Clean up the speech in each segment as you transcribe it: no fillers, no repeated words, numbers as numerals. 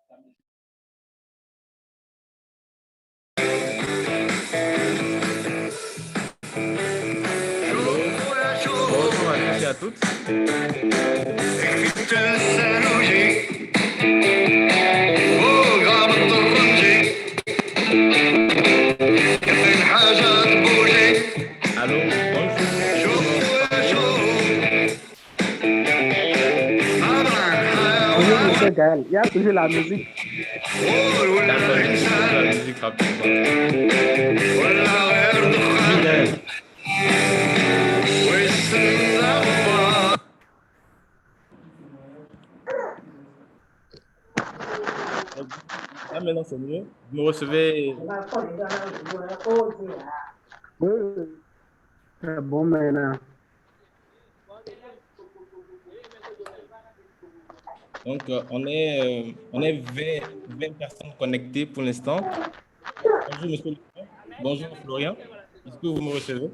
Allô, bonjour à tous et à toutes. Allô, bonjour, est-ce que vous m'entendez? Bonjour, monsieur Gaël. Il y a toujours la musique. D'accord, je vais couper la musique rapidement. Oui, Gaël. Là, maintenant, c'est mieux. Vous me recevez. Oui, c'est bon maintenant. Donc, on est 20 personnes connectées pour l'instant. Bonjour, monsieur le maire. Bonjour, Florian. Est-ce que vous me recevez?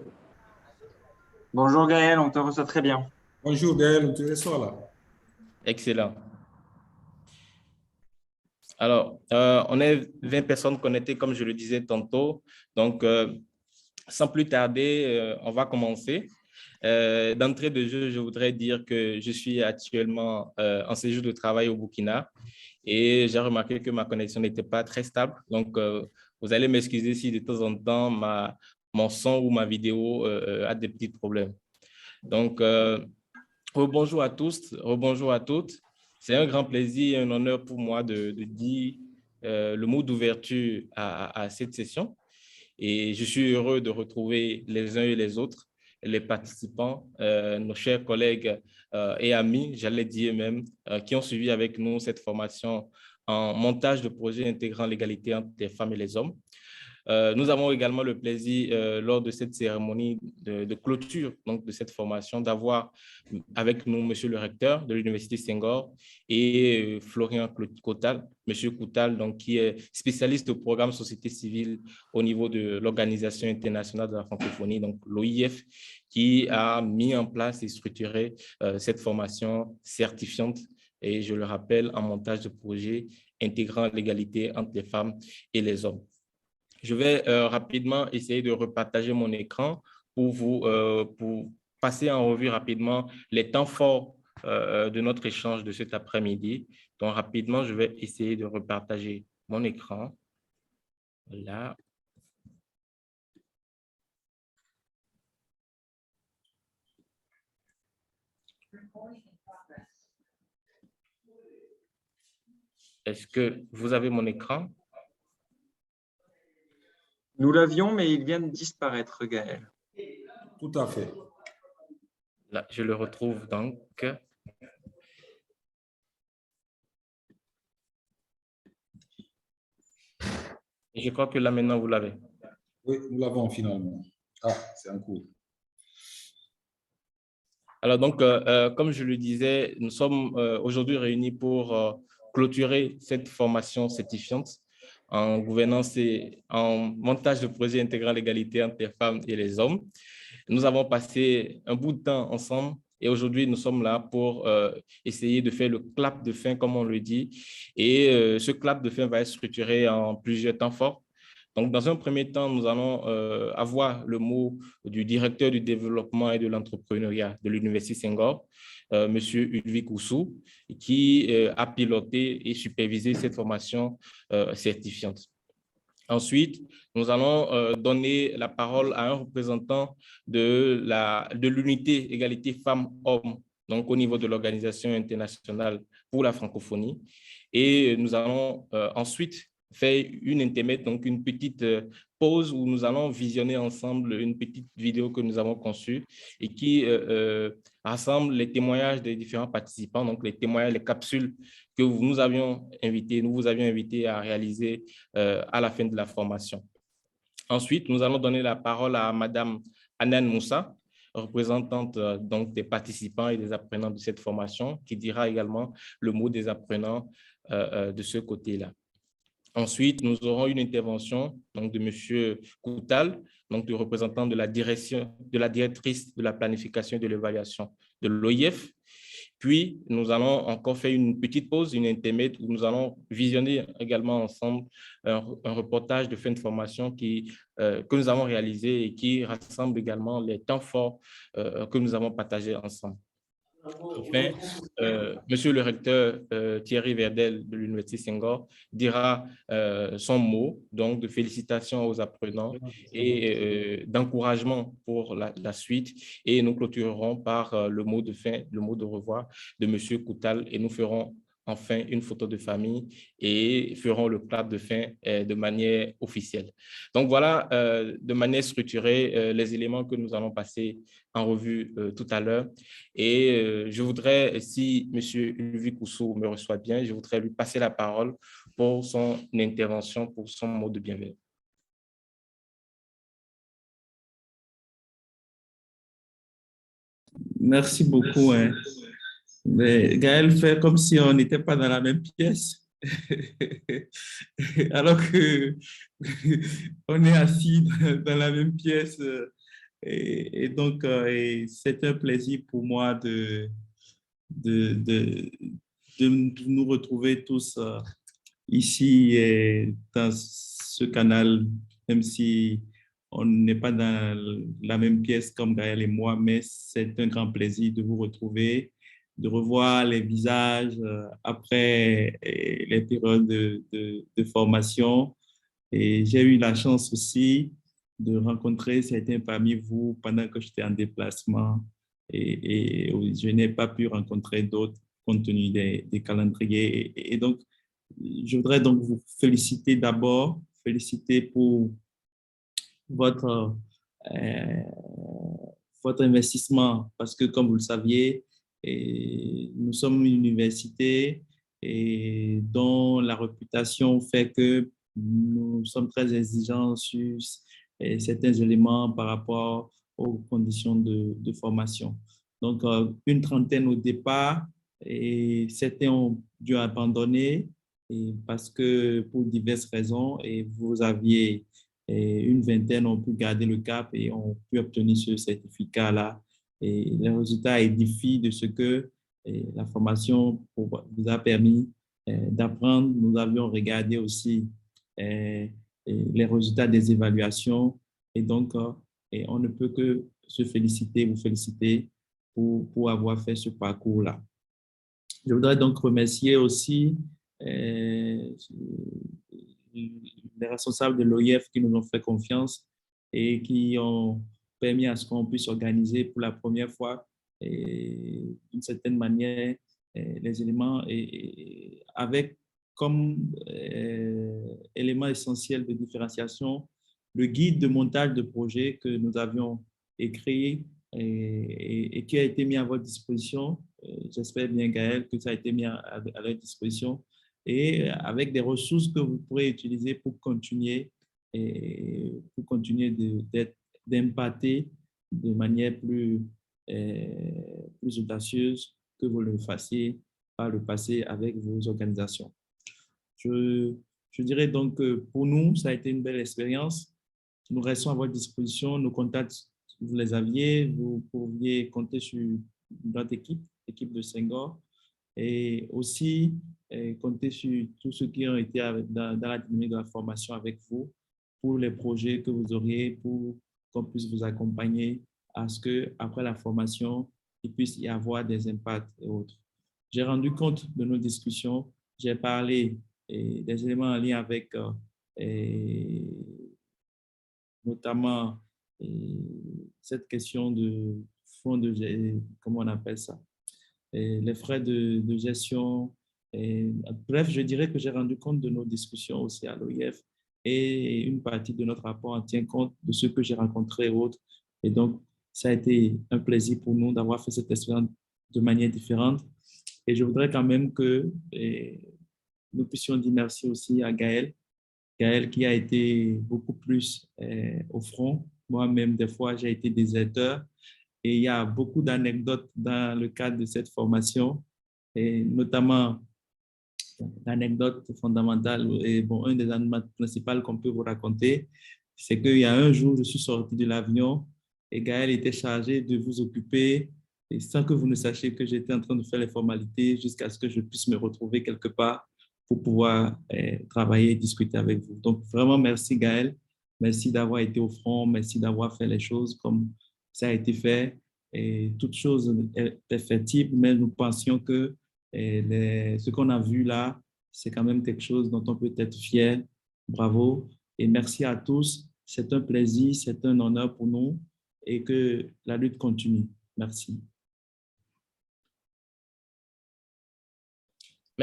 Bonjour Gaël, on te reçoit très bien. Bonjour, Gaël, on te reçoit là. Excellent. Alors, on est 20 personnes connectées, comme je le disais tantôt. Donc, sans plus tarder, on va commencer. D'entrée de jeu, je voudrais dire que je suis actuellement en séjour de travail au Burkina et j'ai remarqué que ma connexion n'était pas très stable. Donc, vous allez m'excuser si de temps en temps, mon son ou ma vidéo a des petits problèmes. Donc, rebonjour à tous, rebonjour à toutes. C'est un grand plaisir et un honneur pour moi de dire le mot d'ouverture à cette session. Et je suis heureux de retrouver les uns et les autres, les participants, nos chers collègues et amis, j'allais dire même, qui ont suivi avec nous cette formation en montage de projets intégrant l'égalité entre les femmes et les hommes. Nous avons également le plaisir, lors de cette cérémonie de clôture donc, de cette formation, d'avoir avec nous Monsieur le recteur de l'Université Senghor et Florian Coutal, Monsieur Coutal, donc, qui est spécialiste au programme Société civile au niveau de l'Organisation internationale de la francophonie, donc l'OIF, qui a mis en place et structuré cette formation certifiante et, je le rappelle, en montage de projets intégrant l'égalité entre les femmes et les hommes. Je vais rapidement essayer de repartager mon écran pour passer en revue rapidement les temps forts de notre échange de cet après-midi. Donc, rapidement, je vais essayer de repartager mon écran. Voilà. Est-ce que vous avez mon écran? Nous l'avions, mais il vient de disparaître, Gaël. Tout à fait. Là, je le retrouve donc. Et je crois que là, maintenant, vous l'avez. Oui, nous l'avons finalement. Ah, c'est en cours. Alors, donc, comme je le disais, nous sommes aujourd'hui réunis pour clôturer cette formation certifiante en gouvernance et en montage de projets intégrant l'égalité entre les femmes et les hommes. Nous avons passé un bout de temps ensemble et aujourd'hui, nous sommes là pour essayer de faire le clap de fin, comme on le dit. Et ce clap de fin va être structuré en plusieurs temps forts. Donc, dans un premier temps, nous allons avoir le mot du directeur du développement et de l'entrepreneuriat de l'Université Senghor, M. Ulvik Oussou, qui a piloté et supervisé cette formation certifiante. Ensuite, nous allons donner la parole à un représentant de l'unité égalité femmes-hommes, donc au niveau de l'Organisation internationale pour la francophonie. Et nous allons ensuite faire une intermède, donc une petite pause où nous allons visionner ensemble une petite vidéo que nous avons conçue et qui rassemble les témoignages des différents participants, donc les témoignages, les capsules que nous vous avions invité à réaliser à la fin de la formation. Ensuite, nous allons donner la parole à Madame Anan Moussa, représentante donc des participants et des apprenants de cette formation, qui dira également le mot des apprenants de ce côté-là. Ensuite, nous aurons une intervention donc, de M. Coutal, donc le représentant de la directrice de la planification et de l'évaluation de l'OIF. Puis, nous allons encore faire une petite pause, une intermède, où nous allons visionner également ensemble un reportage de fin de formation que nous avons réalisé et qui rassemble également les temps forts que nous avons partagés ensemble. Enfin, Monsieur le recteur Thierry Verdel de l'Université Senghor dira son mot, donc de félicitations aux apprenants et d'encouragement pour la suite. Et nous clôturerons par le mot de fin, le mot de revoir de Monsieur Koutal, et nous ferons enfin une photo de famille et feront le plat de fin de manière officielle. Donc voilà, de manière structurée, les éléments que nous allons passer en revue tout à l'heure. Et je voudrais, si M. Ulvi Koussou me reçoit bien, je voudrais lui passer la parole pour son intervention, pour son mot de bienvenue. Merci beaucoup. Mais Gaël fait comme si on n'était pas dans la même pièce. Alors que on est assis dans la même pièce. Et donc, c'est un plaisir pour moi de, de, de nous retrouver tous ici et dans ce canal, même si on n'est pas dans la même pièce comme Gaël et moi, mais c'est un grand plaisir de vous retrouver, de revoir les visages après les périodes de formation. Et j'ai eu la chance aussi de rencontrer certains parmi vous pendant que j'étais en déplacement et je n'ai pas pu rencontrer d'autres compte tenu des calendriers. Et donc, je voudrais donc vous féliciter d'abord, féliciter pour votre, euh, votre investissement parce que, comme vous le saviez, nous sommes une université dont la réputation fait que nous sommes très exigeants sur certains éléments par rapport aux conditions de formation. Donc, une trentaine au départ, et certains ont dû abandonner parce que pour diverses raisons, et vous aviez une vingtaine ont pu garder le cap et ont pu obtenir ce certificat-là. Et les résultats édifient de ce que la formation vous a permis d'apprendre. Nous avions regardé aussi les résultats des évaluations et donc on ne peut que se féliciter, vous féliciter pour avoir fait ce parcours-là. Je voudrais donc remercier aussi les responsables de l'OIF qui nous ont fait confiance et qui ont permis à ce qu'on puisse organiser pour la première fois d'une certaine manière les éléments et avec comme élément essentiel de différenciation le guide de montage de projet que nous avions écrit et qui a été mis à votre disposition. J'espère bien, Gaël, que ça a été mis à leur disposition et avec des ressources que vous pourrez utiliser pour continuer d'impacter de manière plus audacieuse que vous le fassiez par le passé avec vos organisations. Je dirais donc que pour nous, ça a été une belle expérience. Nous restons à votre disposition. Nos contacts, vous les aviez. Vous pouviez compter sur notre équipe de Senghor, et aussi compter sur tous ceux qui ont été dans la dynamique de la formation avec vous pour les projets que vous auriez, pour qu'on puisse vous accompagner à ce qu'après la formation, il puisse y avoir des impacts et autres. J'ai rendu compte de nos discussions. J'ai parlé des éléments en lien avec notamment cette question de fonds de, comment on appelle ça, les frais de gestion. Bref, je dirais que j'ai rendu compte de nos discussions aussi à l'OIF et une partie de notre rapport en tient compte de ce que j'ai rencontré et autres. Et donc, ça a été un plaisir pour nous d'avoir fait cette expérience de manière différente. Et je voudrais quand même que nous puissions dire merci aussi à Gaël. Gaël qui a été beaucoup plus au front. Moi-même, des fois, j'ai été déserteur. Et il y a beaucoup d'anecdotes dans le cadre de cette formation, et notamment l'anecdote fondamentale et bon, un des anecdotes principales qu'on peut vous raconter, c'est qu'il y a un jour, je suis sorti de l'avion et Gaël était chargé de vous occuper et sans que vous ne sachiez que j'étais en train de faire les formalités jusqu'à ce que je puisse me retrouver quelque part pour pouvoir travailler et discuter avec vous. Donc, vraiment, merci Gaël. Merci d'avoir été au front. Merci d'avoir fait les choses comme ça a été fait. Et toute chose est perfectible, mais nous pensions que ce qu'on a vu là, c'est quand même quelque chose dont on peut être fier. Bravo. Et merci à tous. C'est un plaisir, c'est un honneur pour nous et que la lutte continue. Merci.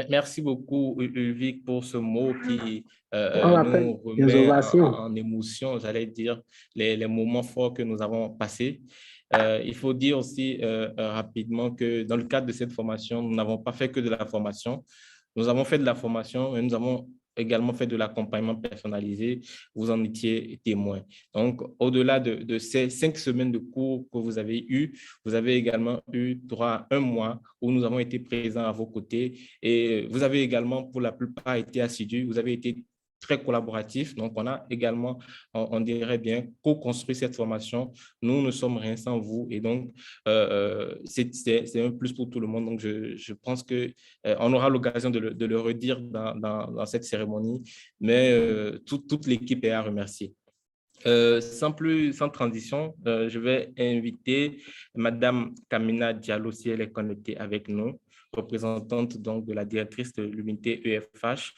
Merci beaucoup, Ulvic, pour ce mot qui On appelle nous des remet ovations. en émotion, j'allais dire, les moments forts que nous avons passés. Il faut dire aussi rapidement que dans le cadre de cette formation, nous n'avons pas fait que de la formation. Nous avons fait de la formation, mais nous avons également fait de l'accompagnement personnalisé. Vous en étiez témoin. Donc, au-delà de ces 5 semaines de cours que vous avez eues, vous avez également eu droit à 1 mois où nous avons été présents à vos côtés. Et vous avez également, pour la plupart, été assidus. Vous avez été très collaboratif. Donc, on a également, on dirait bien, co-construit cette formation. Nous ne sommes rien sans vous. Et donc, c'est un plus pour tout le monde. Donc, je pense qu'on aura l'occasion de le redire dans cette cérémonie. Mais toute l'équipe est à remercier. Sans transition, je vais inviter Madame Kamina Diallo, si elle est connectée avec nous, représentante donc de la directrice de l'unité EFH,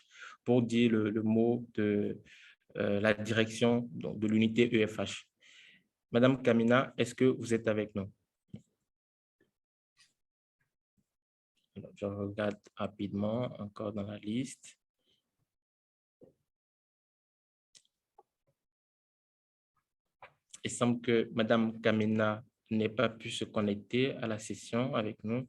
pour dire le mot de la direction donc, de l'unité EFH. Madame Kamina, est-ce que vous êtes avec nous? Alors, je regarde rapidement encore dans la liste. Il semble que Madame Kamina n'ait pas pu se connecter à la session avec nous.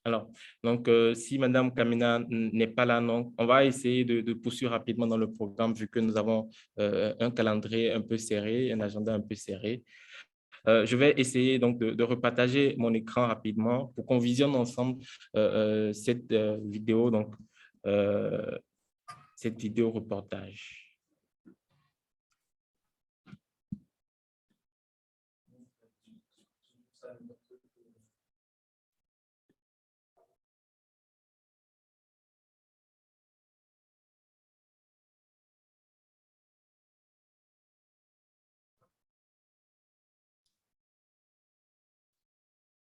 Alors, donc, si Madame Kamina n'est pas là, non, on va essayer de poursuivre rapidement dans le programme vu que nous avons un calendrier un peu serré, un agenda un peu serré. Je vais essayer donc de repartager mon écran rapidement pour qu'on visionne ensemble cette vidéo, donc cette vidéo reportage.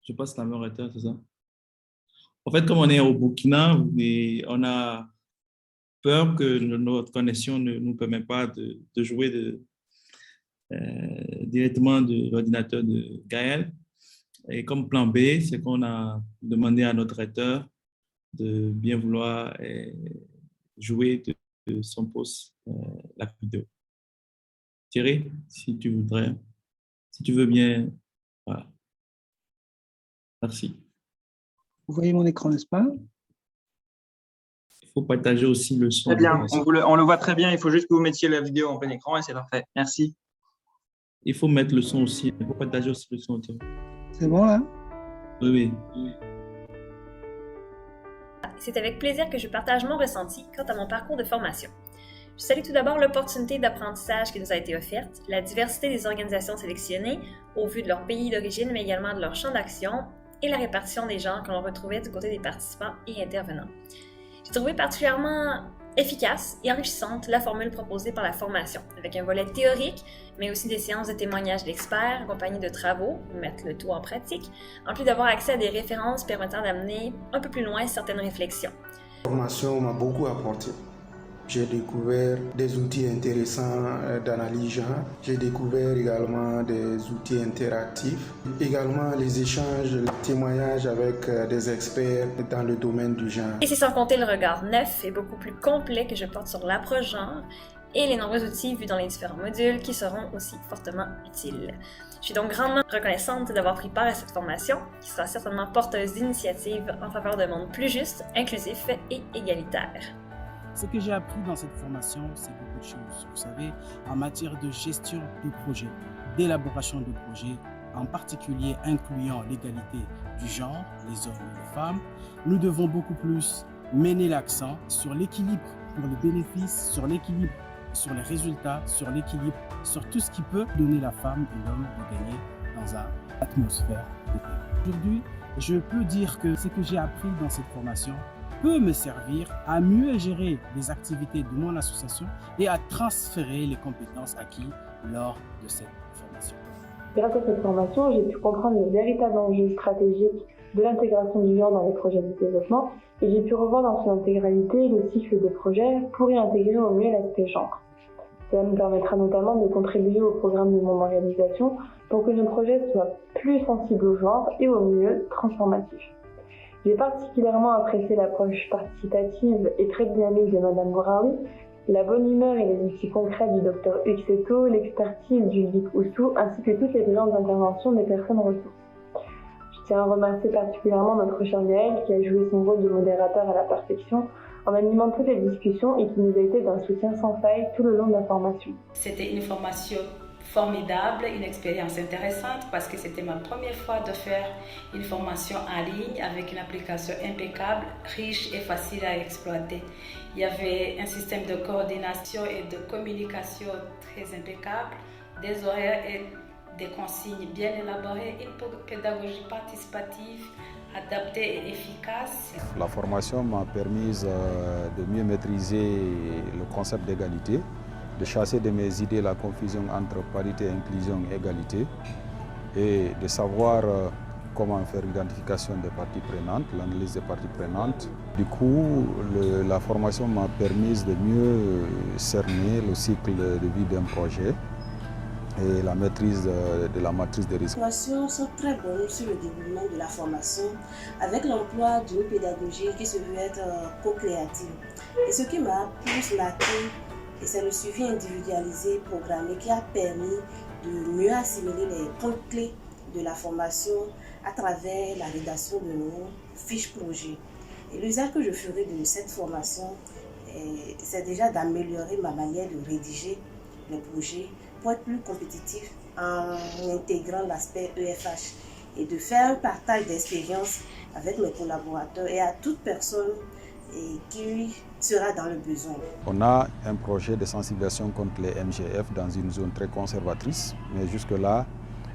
Je passe la main au c'est ça? En fait, comme on est au Burkina, on a peur que notre connexion ne nous permet pas de jouer directement de l'ordinateur de Gaël. Et comme plan B, c'est qu'on a demandé à notre recteur de bien vouloir jouer de son poste la vidéo. Thierry, si tu veux bien, voilà. Merci. Vous voyez mon écran, n'est-ce pas? Il faut partager aussi le son. Très bien, on le voit très bien. Il faut juste que vous mettiez la vidéo en plein écran et c'est parfait. Merci. Il faut mettre le son aussi. Il faut partager aussi le son. C'est bon, là? Oui. C'est avec plaisir que je partage mon ressenti quant à mon parcours de formation. Je salue tout d'abord l'opportunité d'apprentissage qui nous a été offerte, la diversité des organisations sélectionnées au vu de leur pays d'origine, mais également de leur champ d'action et la répartition des genres que l'on retrouvait du côté des participants et intervenants. J'ai trouvé particulièrement efficace et enrichissante la formule proposée par la formation, avec un volet théorique, mais aussi des séances de témoignages d'experts accompagnés de travaux pour mettre le tout en pratique, en plus d'avoir accès à des références permettant d'amener un peu plus loin certaines réflexions. La formation m'a beaucoup apporté. J'ai découvert des outils intéressants d'analyse genre. J'ai découvert également des outils interactifs. Également les échanges, les témoignages avec des experts dans le domaine du genre. Et c'est sans compter le regard neuf et beaucoup plus complet que je porte sur l'approche genre et les nombreux outils vus dans les différents modules qui seront aussi fortement utiles. Je suis donc grandement reconnaissante d'avoir pris part à cette formation qui sera certainement porteuse d'initiatives en faveur d'un monde plus juste, inclusif et égalitaire. Ce que j'ai appris dans cette formation, c'est beaucoup de choses. Vous savez, en matière de gestion de projet, d'élaboration de projet, en particulier incluant l'égalité du genre, les hommes et les femmes, nous devons beaucoup plus mener l'accent sur l'équilibre pour le bénéfice, sur l'équilibre sur les résultats, sur l'équilibre, sur tout ce qui peut donner la femme et l'homme de gagner dans une atmosphère de paix. Aujourd'hui, je peux dire que ce que j'ai appris dans cette formation peut me servir à mieux gérer les activités de mon association et à transférer les compétences acquises lors de cette formation. Grâce à cette formation, j'ai pu comprendre le véritable enjeu stratégique de l'intégration du genre dans les projets de développement et j'ai pu revoir dans son intégralité le cycle de projet pour y intégrer au mieux l'aspect genre. Cela nous permettra notamment de contribuer au programme de mon organisation pour que nos projets soient plus sensibles au genre et au mieux transformatifs. J'ai particulièrement apprécié l'approche participative et très dynamique de Madame Bouraoui, la bonne humeur et les outils concrets du Dr Uxeto, l'expertise d'Ulvik Oussou, ainsi que toutes les brillantes interventions des personnes ressources. Je tiens à remercier particulièrement notre cher Gaël qui a joué son rôle de modérateur à la perfection en animant toutes les discussions et qui nous a été d'un soutien sans faille tout le long de la formation. C'était une formation formidable, une expérience intéressante parce que c'était ma première fois de faire une formation en ligne avec une application impeccable, riche et facile à exploiter. Il y avait un système de coordination et de communication très impeccable, des horaires et des consignes bien élaborées, une pédagogie participative adaptée et efficace. La formation m'a permis de mieux maîtriser le concept d'égalité, de chasser de mes idées la confusion entre parité, inclusion et égalité et de savoir comment faire l'identification des parties prenantes, l'analyse des parties prenantes. Du coup, la formation m'a permis de mieux cerner le cycle de vie d'un projet et la maîtrise de la matrice de risque. Les formations sont très bonnes sur le développement de la formation avec l'emploi d'une pédagogie qui se veut être co-créative. Et ce qui m'a plus marqué, c'est le suivi individualisé programmé qui a permis de mieux assimiler les points clés de la formation à travers la rédaction de nos fiches projets. Et l'usage que je ferai de cette formation, c'est déjà d'améliorer ma manière de rédiger les projets pour être plus compétitif en intégrant l'aspect EFH et de faire un partage d'expérience avec mes collaborateurs et à toute personne qui sera dans le besoin. On a un projet de sensibilisation contre les MGF dans une zone très conservatrice, mais jusque-là,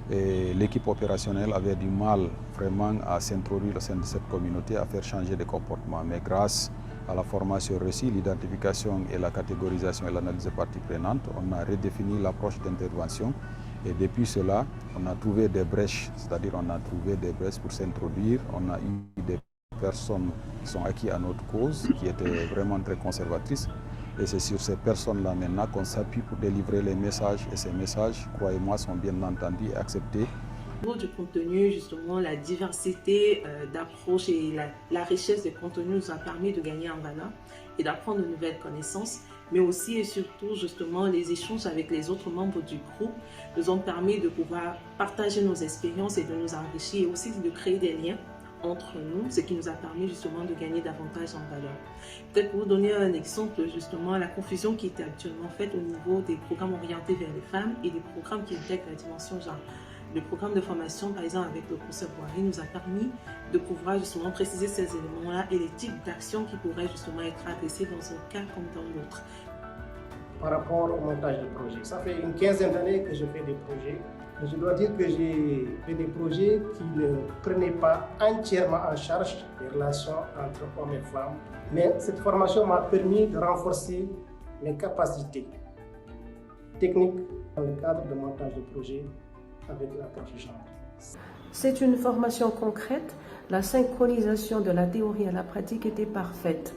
l'équipe opérationnelle avait du mal vraiment à s'introduire au sein de cette communauté, à faire changer de comportement. Mais grâce à la formation reçue, l'identification et la catégorisation et l'analyse des parties prenantes, on a redéfini l'approche d'intervention. Et depuis cela, on a trouvé des brèches, c'est-à-dire on a trouvé des brèches pour s'introduire. On a eu des personnes qui sont acquises à notre cause, qui étaient vraiment très conservatrices. Et c'est sur ces personnes-là maintenant qu'on s'appuie pour délivrer les messages. Et ces messages, croyez-moi, sont bien entendus et acceptés. Au niveau du contenu, justement, la diversité d'approches et la richesse des contenus nous a permis de gagner en valeur et d'apprendre de nouvelles connaissances. Mais aussi et surtout, justement, les échanges avec les autres membres du groupe nous ont permis de pouvoir partager nos expériences et de nous enrichir et aussi de créer des liens entre nous, ce qui nous a permis justement de gagner davantage en valeur. Peut-être pour vous donner un exemple, justement, la confusion qui était actuellement faite au niveau des programmes orientés vers les femmes et des programmes qui intègrent la dimension genre. Le programme de formation, par exemple, avec le professeur Boiry, nous a permis de pouvoir justement préciser ces éléments-là et les types d'actions qui pourraient justement être adressées dans un cas comme dans l'autre. Par rapport au montage de projets, ça fait une quinzaine d'années que je fais des projets. Je dois dire que j'ai fait des projets qui ne prenaient pas entièrement en charge les relations entre hommes et femmes. Mais cette formation m'a permis de renforcer mes capacités techniques dans le cadre de montage de projets avec l'approche genre. C'est une formation concrète. La synchronisation de la théorie à la pratique était parfaite.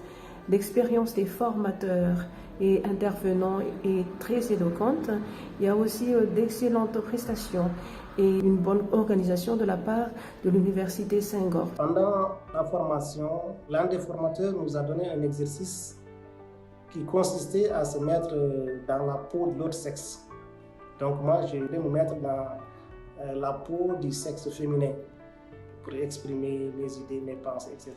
L'expérience des formateurs et intervenants est très éloquente. Il y a aussi d'excellentes prestations et une bonne organisation de la part de l'Université Senghor. Pendant la formation, l'un des formateurs nous a donné un exercice qui consistait à se mettre dans la peau de l'autre sexe. Donc moi, je vais me mettre dans la peau du sexe féminin pour exprimer mes idées, mes pensées, etc.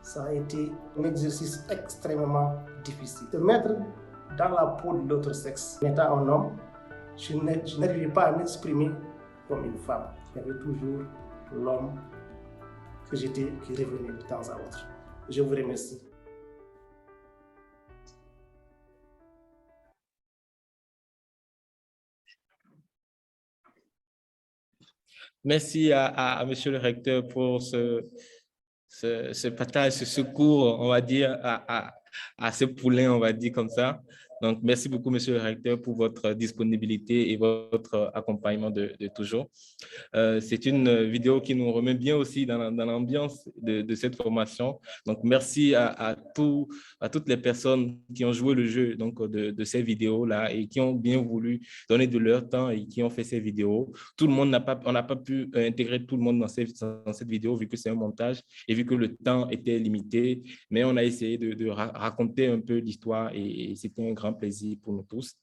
Ça a été un exercice extrêmement difficile. Se mettre dans la peau de l'autre sexe. Étant un homme, je n'arrivais pas à m'exprimer comme une femme. Il y avait toujours l'homme que j'étais qui revenait de temps à autre. Je vous remercie. Merci à Monsieur le recteur pour ce partage, ce secours, on va dire, à ce poulain, on va dire comme ça. Donc, merci beaucoup, Monsieur le recteur, pour votre disponibilité et votre accompagnement de toujours. C'est une vidéo qui nous remet bien aussi dans l'ambiance de cette formation. Donc, merci à toutes les personnes qui ont joué le jeu donc, de ces vidéos-là et qui ont bien voulu donner de leur temps et qui ont fait ces vidéos. Tout le monde on n'a pas pu intégrer tout le monde dans cette vidéo vu que c'est un montage et vu que le temps était limité, mais on a essayé de raconter un peu l'histoire et c'était un grand plaisir pour nous tous.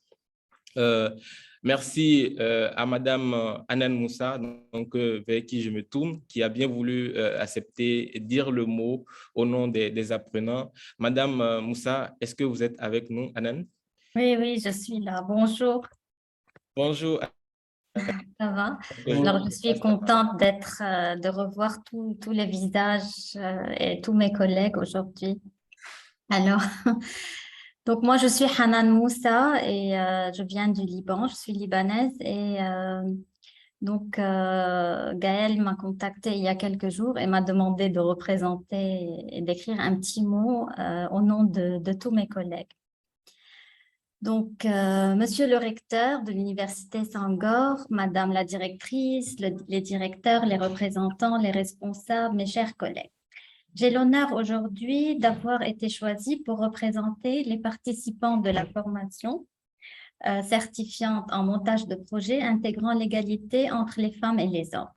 Merci à Madame Hanan Moussa, donc, vers qui je me tourne, qui a bien voulu accepter et dire le mot au nom des apprenants. Madame Moussa, est-ce que vous êtes avec nous, Hanan? Oui, oui, je suis là. Bonjour. Bonjour. Ça va? Alors, je suis contente de revoir tous les visages et tous mes collègues aujourd'hui. Alors, donc moi, je suis Hanan Moussa et je viens du Liban, je suis libanaise et donc Gaël m'a contactée il y a quelques jours et m'a demandé de représenter et d'écrire un petit mot au nom de tous mes collègues. Donc, Monsieur le recteur de l'Université Senghor, Madame la directrice, les directeurs, les représentants, les responsables, mes chers collègues. J'ai l'honneur aujourd'hui d'avoir été choisie pour représenter les participants de la formation certifiante en montage de projets intégrant l'égalité entre les femmes et les hommes.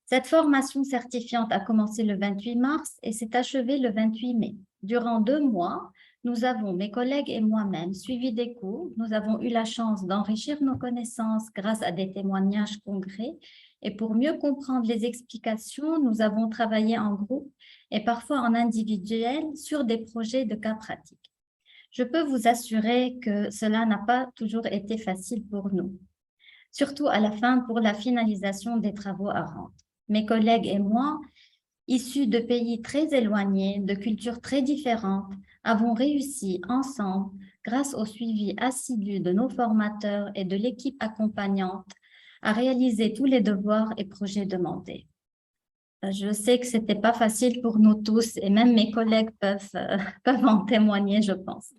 Cette formation certifiante a commencé le 28 mars et s'est achevée le 28 mai. Durant 2 mois, nous avons, mes collègues et moi-même, suivi des cours. Nous avons eu la chance d'enrichir nos connaissances grâce à des témoignages concrets. Et pour mieux comprendre les explications, nous avons travaillé en groupe et parfois en individuel sur des projets de cas pratiques. Je peux vous assurer que cela n'a pas toujours été facile pour nous, surtout à la fin pour la finalisation des travaux à rendre. Mes collègues et moi, issus de pays très éloignés, de cultures très différentes, avons réussi ensemble, grâce au suivi assidu de nos formateurs et de l'équipe accompagnante, à réaliser tous les devoirs et projets demandés. Je sais que ce n'était pas facile pour nous tous et même mes collègues peuvent en témoigner, je pense.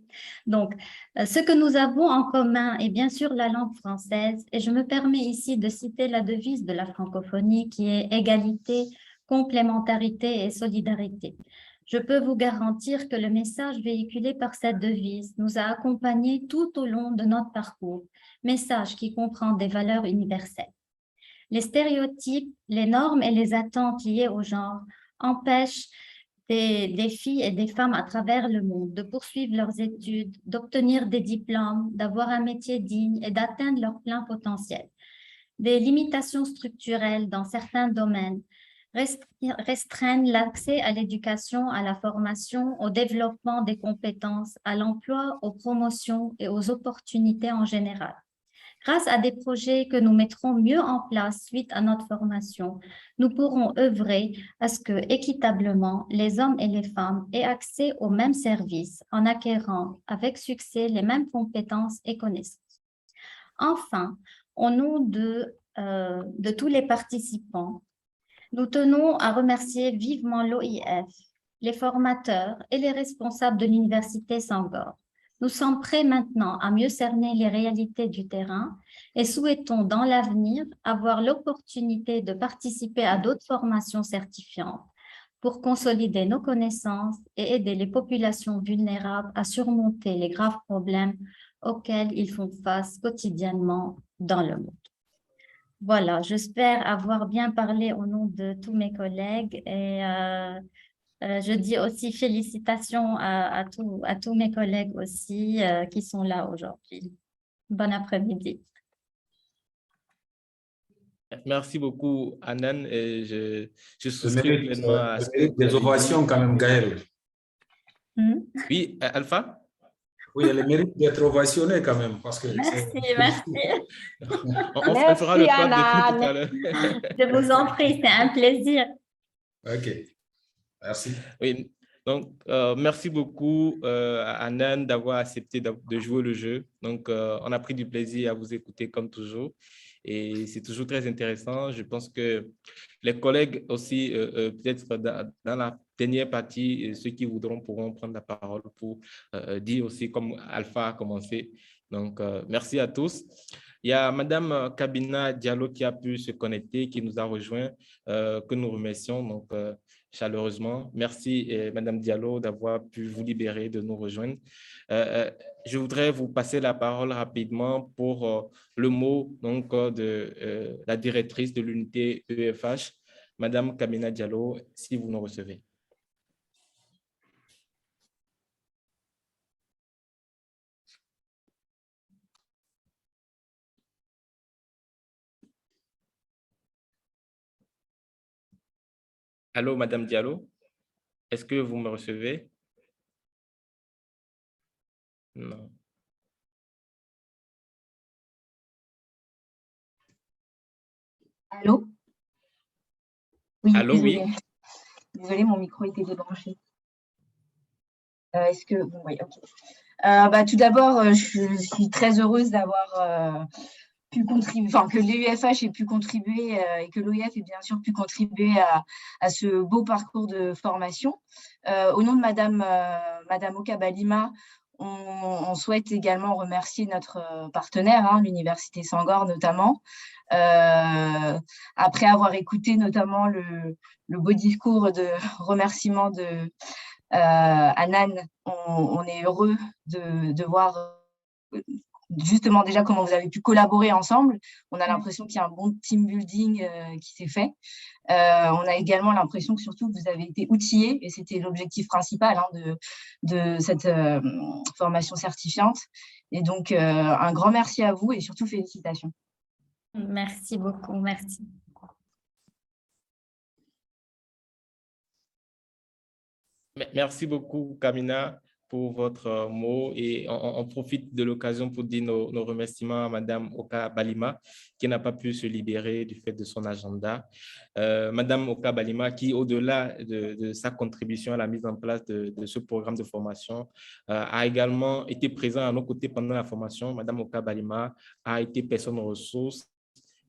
Donc, ce que nous avons en commun est bien sûr la langue française et je me permets ici de citer la devise de la francophonie qui est égalité, complémentarité et solidarité. Je peux vous garantir que le message véhiculé par cette devise nous a accompagnés tout au long de notre parcours, message qui comprend des valeurs universelles. Les stéréotypes, les normes et les attentes liées au genre empêchent des filles et des femmes à travers le monde de poursuivre leurs études, d'obtenir des diplômes, d'avoir un métier digne et d'atteindre leur plein potentiel. Des limitations structurelles dans certains domaines restreignent l'accès à l'éducation, à la formation, au développement des compétences, à l'emploi, aux promotions et aux opportunités en général. Grâce à des projets que nous mettrons mieux en place suite à notre formation, nous pourrons œuvrer à ce que, équitablement, les hommes et les femmes aient accès aux mêmes services en acquérant avec succès les mêmes compétences et connaissances. Enfin, au nom de tous les participants, nous tenons à remercier vivement l'OIF, les formateurs et les responsables de l'Université Senghor. Nous sommes prêts maintenant à mieux cerner les réalités du terrain et souhaitons dans l'avenir avoir l'opportunité de participer à d'autres formations certifiantes pour consolider nos connaissances et aider les populations vulnérables à surmonter les graves problèmes auxquels ils font face quotidiennement dans le monde. Voilà, j'espère avoir bien parlé au nom de tous mes collègues et je dis aussi félicitations à tous mes collègues aussi qui sont là aujourd'hui. Bon après-midi. Merci beaucoup, Hanan. Et je souscris pleinement à ce que des ovations quand même, Gaël. Oui, Alpha? Oui, elle mérite d'être ovationnée quand même. Parce que merci. On fera le code de tout à l'heure. Je vous en prie, c'est un plaisir. OK. Merci. Oui, donc merci beaucoup à Hanan d'avoir accepté de jouer le jeu. Donc, on a pris du plaisir à vous écouter comme toujours. et c'est toujours très intéressant. Je pense que les collègues aussi, peut-être dans la dernière partie, ceux qui voudront pourront prendre la parole pour dire aussi comme Alpha a commencé. Donc, merci à tous. Il y a Madame Kabina Diallo qui a pu se connecter, qui nous a rejoint, que nous remercions donc, chaleureusement. Merci, Madame Diallo, d'avoir pu vous libérer de nous rejoindre. Je voudrais vous passer la parole rapidement pour le mot donc, de la directrice de l'unité EFH, Madame Kabina Diallo, si vous nous recevez. Allô, Madame Diallo, est-ce que vous me recevez? Non. Allô? Oui, allô, désolé. oui. Désolée, mon micro était débranché. Est-ce que vous voyez? Ok. Tout d'abord, je suis très heureuse d'avoir pu contribuer, enfin que l'EUFH ait pu contribuer et que l'OIF ait bien sûr pu contribuer à ce beau parcours de formation. Au nom de Madame Oka Balima, on souhaite également remercier notre partenaire, hein, l'Université Senghor notamment. Après avoir écouté notamment le beau discours de remerciement de Anan, on est heureux de voir justement déjà comment vous avez pu collaborer ensemble. On a l'impression qu'il y a un bon team building qui s'est fait. On a également l'impression que surtout vous avez été outillés, et c'était l'objectif principal hein, de cette formation certifiante. Et donc, un grand merci à vous et surtout félicitations. Merci beaucoup, merci. Merci beaucoup, Kamina, pour votre mot, et on profite de l'occasion pour dire nos remerciements à Madame Oka Balima, qui n'a pas pu se libérer du fait de son agenda. Madame Oka Balima, qui, au-delà de sa contribution à la mise en place de ce programme de formation, a également été présente à nos côtés pendant la formation. Madame Oka Balima a été personne ressource.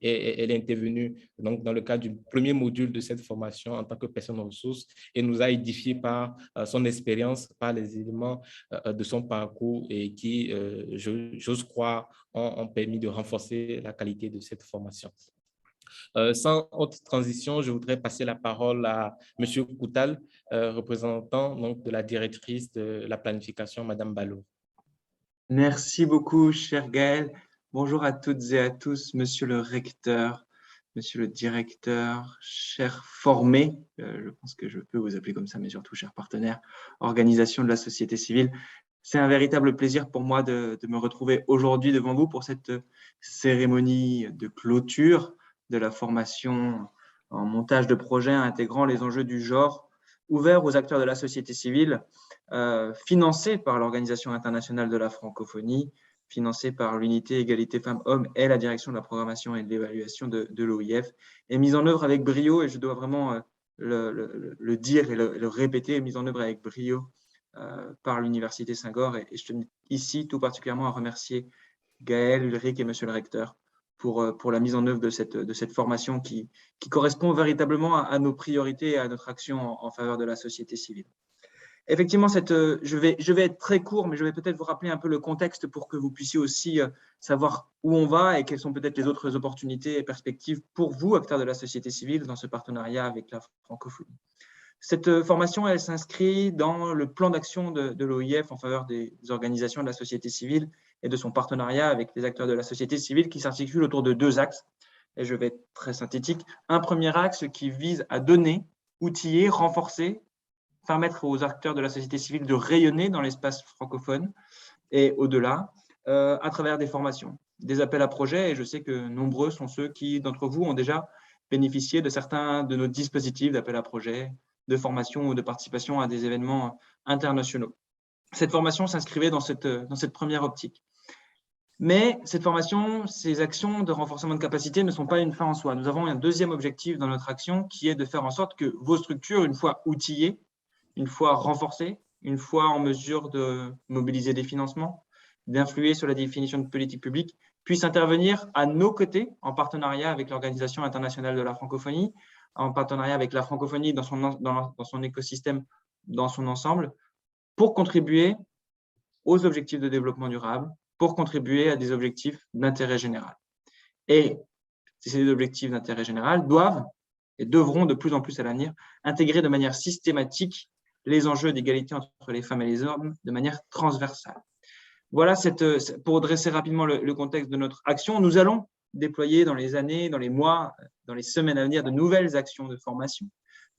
Et elle est intervenue donc, dans le cadre du premier module de cette formation en tant que personne ressource et nous a édifié par son expérience, par les éléments de son parcours et qui, j'ose croire, ont permis de renforcer la qualité de cette formation. Sans autre transition, je voudrais passer la parole à M. Koutal, représentant donc, de la directrice de la planification, Mme Ballot. Merci beaucoup, cher Gaël. Bonjour à toutes et à tous, monsieur le recteur, monsieur le directeur, chers formés, je pense que je peux vous appeler comme ça, mais surtout chers partenaires, organisation de la société civile. C'est un véritable plaisir pour moi de me retrouver aujourd'hui devant vous pour cette cérémonie de clôture de la formation en montage de projets intégrant les enjeux du genre, ouvert aux acteurs de la société civile, financé par l'Organisation internationale de la francophonie, financé par l'unité égalité femmes-hommes et la direction de la programmation et de l'évaluation de l'OIF, est mise en œuvre avec brio, et je dois vraiment le dire et le répéter, mise en œuvre avec brio par l'Université Senghor. Et je tenais ici tout particulièrement à remercier Gaël, Ulrich et monsieur le recteur pour la mise en œuvre de cette formation qui correspond véritablement à nos priorités et à notre action en faveur de la société civile. Effectivement, je vais être très court, mais je vais peut-être vous rappeler un peu le contexte pour que vous puissiez aussi savoir où on va et quelles sont peut-être les autres opportunités et perspectives pour vous, acteurs de la société civile, dans ce partenariat avec la francophonie. Cette formation, elle s'inscrit dans le plan d'action de l'OIF en faveur des organisations de la société civile et de son partenariat avec les acteurs de la société civile qui s'articule autour de deux axes. Et je vais être très synthétique. Un premier axe qui vise à donner, outiller, renforcer, permettre aux acteurs de la société civile de rayonner dans l'espace francophone et au-delà, à travers des formations, des appels à projets. Et je sais que nombreux sont ceux qui, d'entre vous, ont déjà bénéficié de certains de nos dispositifs d'appels à projets, de formation ou de participation à des événements internationaux. Cette formation s'inscrivait dans cette première optique. Mais cette formation, ces actions de renforcement de capacité ne sont pas une fin en soi. Nous avons un deuxième objectif dans notre action qui est de faire en sorte que vos structures, une fois outillées, une fois renforcées, une fois en mesure de mobiliser des financements, d'influer sur la définition de politique publique, puisse intervenir à nos côtés en partenariat avec l'Organisation internationale de la francophonie, en partenariat avec la francophonie dans son écosystème, dans son ensemble, pour contribuer aux objectifs de développement durable, pour contribuer à des objectifs d'intérêt général. Et ces objectifs d'intérêt général doivent et devront de plus en plus à l'avenir intégrer de manière systématique les enjeux d'égalité entre les femmes et les hommes de manière transversale. Voilà, pour dresser rapidement le contexte de notre action, nous allons déployer dans les années, dans les mois, dans les semaines à venir de nouvelles actions de formation.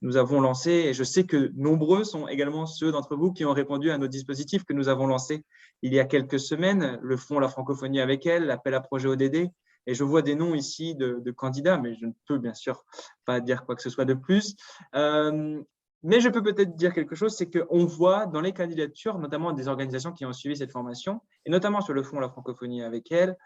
Nous avons lancé, et je sais que nombreux sont également ceux d'entre vous qui ont répondu à nos dispositifs que nous avons lancés il y a quelques semaines, le Fonds La Francophonie avec elle, l'appel à projet ODD, et je vois des noms ici de candidats, mais je ne peux bien sûr pas dire quoi que ce soit de plus. Mais je peux peut-être dire quelque chose, c'est qu'on voit dans les candidatures, notamment des organisations qui ont suivi cette formation, et notamment sur le Fonds La Francophonie avec elle,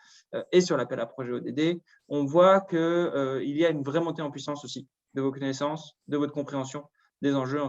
et sur l'appel à projet ODD, on voit qu'il y a une vraie montée en puissance aussi de vos connaissances, de votre compréhension des enjeux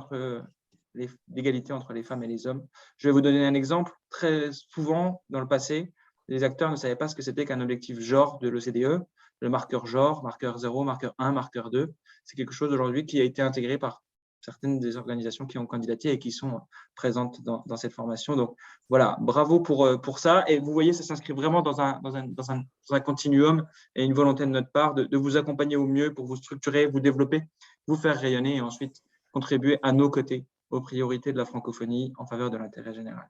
d'égalité entre les femmes et les hommes. Je vais vous donner un exemple. Très souvent, dans le passé, les acteurs ne savaient pas ce que c'était qu'un objectif genre de l'OCDE, le marqueur genre, marqueur 0, marqueur 1, marqueur 2. C'est quelque chose aujourd'hui qui a été intégré par certaines des organisations qui ont candidaté et qui sont présentes dans cette formation. Donc voilà, bravo pour ça. Et vous voyez, ça s'inscrit vraiment dans un continuum et une volonté de notre part de vous accompagner au mieux pour vous structurer, vous développer, vous faire rayonner et ensuite contribuer à nos côtés aux priorités de la francophonie en faveur de l'intérêt général.